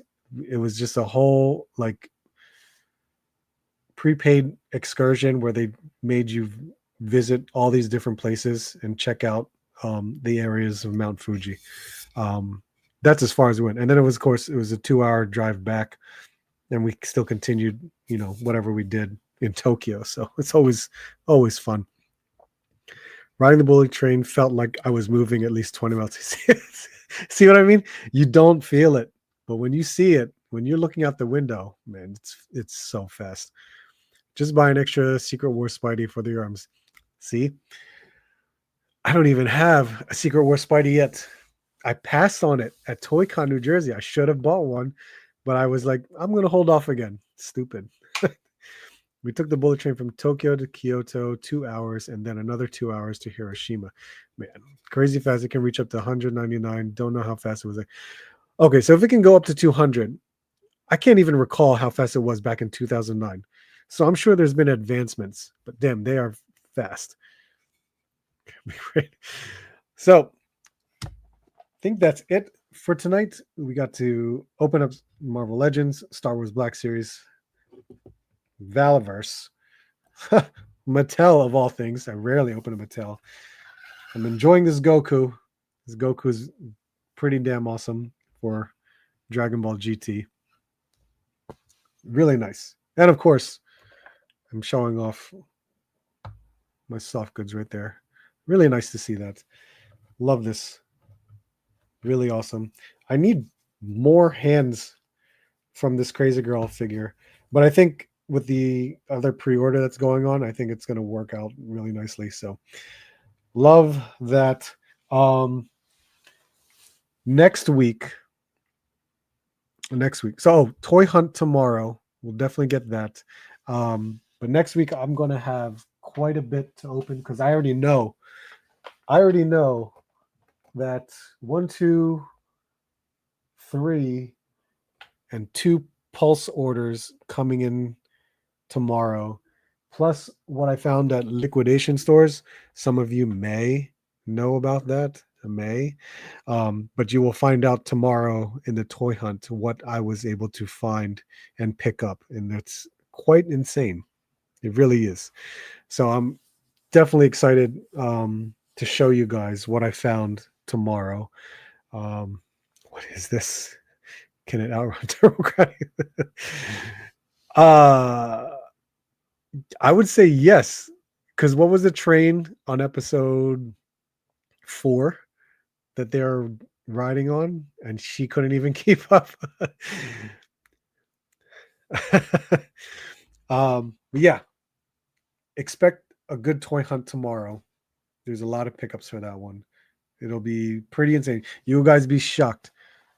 it was just a whole like prepaid excursion where they made you visit all these different places and check out the areas of Mount Fuji. That's as far as we went. And then it was, of course, it was a 2-hour drive back, and we still continued, whatever we did in Tokyo. So it's always fun. Riding the bullet train felt like I was moving at least 20 miles. See what I mean? You don't feel it, but when you see it, when you're looking out the window, man, it's so fast. Just buy an extra Secret Wars Spidey for the arms. See? I don't even have a Secret Wars Spidey yet. I passed on it at ToyCon, New Jersey. I should have bought one, but I was like, I'm going to hold off again. Stupid. We took the bullet train from Tokyo to Kyoto, 2 hours, and then another 2 hours to Hiroshima. Man, crazy fast. It can reach up to 199. Don't know how fast it was. Okay, so if it can go up to 200, I can't even recall how fast it was back in 2009. So I'm sure there's been advancements, but damn, they are fast. So I think that's it for tonight. We got to open up Marvel Legends, Star Wars Black Series, Valaverse, Mattel of all things. I rarely open a Mattel. I'm enjoying this Goku. This Goku is pretty damn awesome for Dragon Ball GT. Really nice. And of course, I'm showing off my soft goods right there. Really nice to see that. Love this. Really awesome. I need more hands from this Crazy Girl figure, but I think with the other pre-order that's going on, I think it's going to work out really nicely. So love that. Next week. So toy hunt tomorrow. We'll definitely get that. But next week I'm going to have quite a bit to open because I already know that 1, 2, 3, and 2 pulse orders coming in tomorrow, plus what I found at liquidation stores. Some of you may know about that, but you will find out tomorrow in the toy hunt what I was able to find and pick up, and that's quite insane. It really is. So I'm definitely excited to show you guys what I found tomorrow. What is this? Can it outrun Turbocratic? I would say yes, because what was the train on episode 4 that they're riding on, and she couldn't even keep up. Yeah, expect a good toy hunt tomorrow. There's a lot of pickups for that one. It'll be pretty insane. You guys be shocked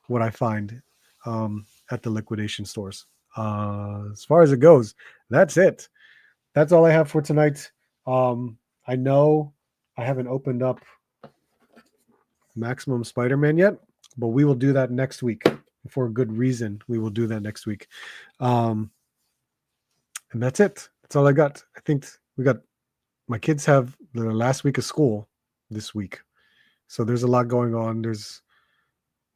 what I find at the liquidation stores. As far as it goes, that's it. That's all I have for tonight. I know I haven't opened up Maximum Spider-Man yet, but we will do that next week. For a good reason, we will do that next week. And that's it. That's all I got. I think we got, my kids have the last week of school this week. So there's a lot going on. There's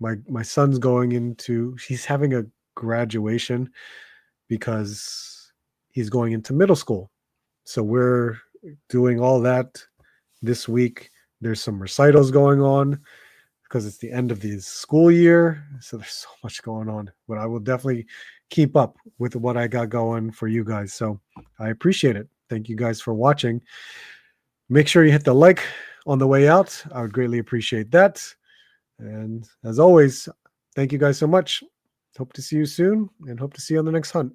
my son's going into, he's having a graduation because he's going into middle school. So we're doing all that this week. There's some recitals going on because it's the end of the school year. So there's so much going on, but I will definitely keep up with what I got going for you guys. So I appreciate it. Thank you guys for watching. Make sure you hit the like on the way out. I would greatly appreciate that. And as always, thank you guys so much. Hope to see you soon and hope to see you on the next hunt.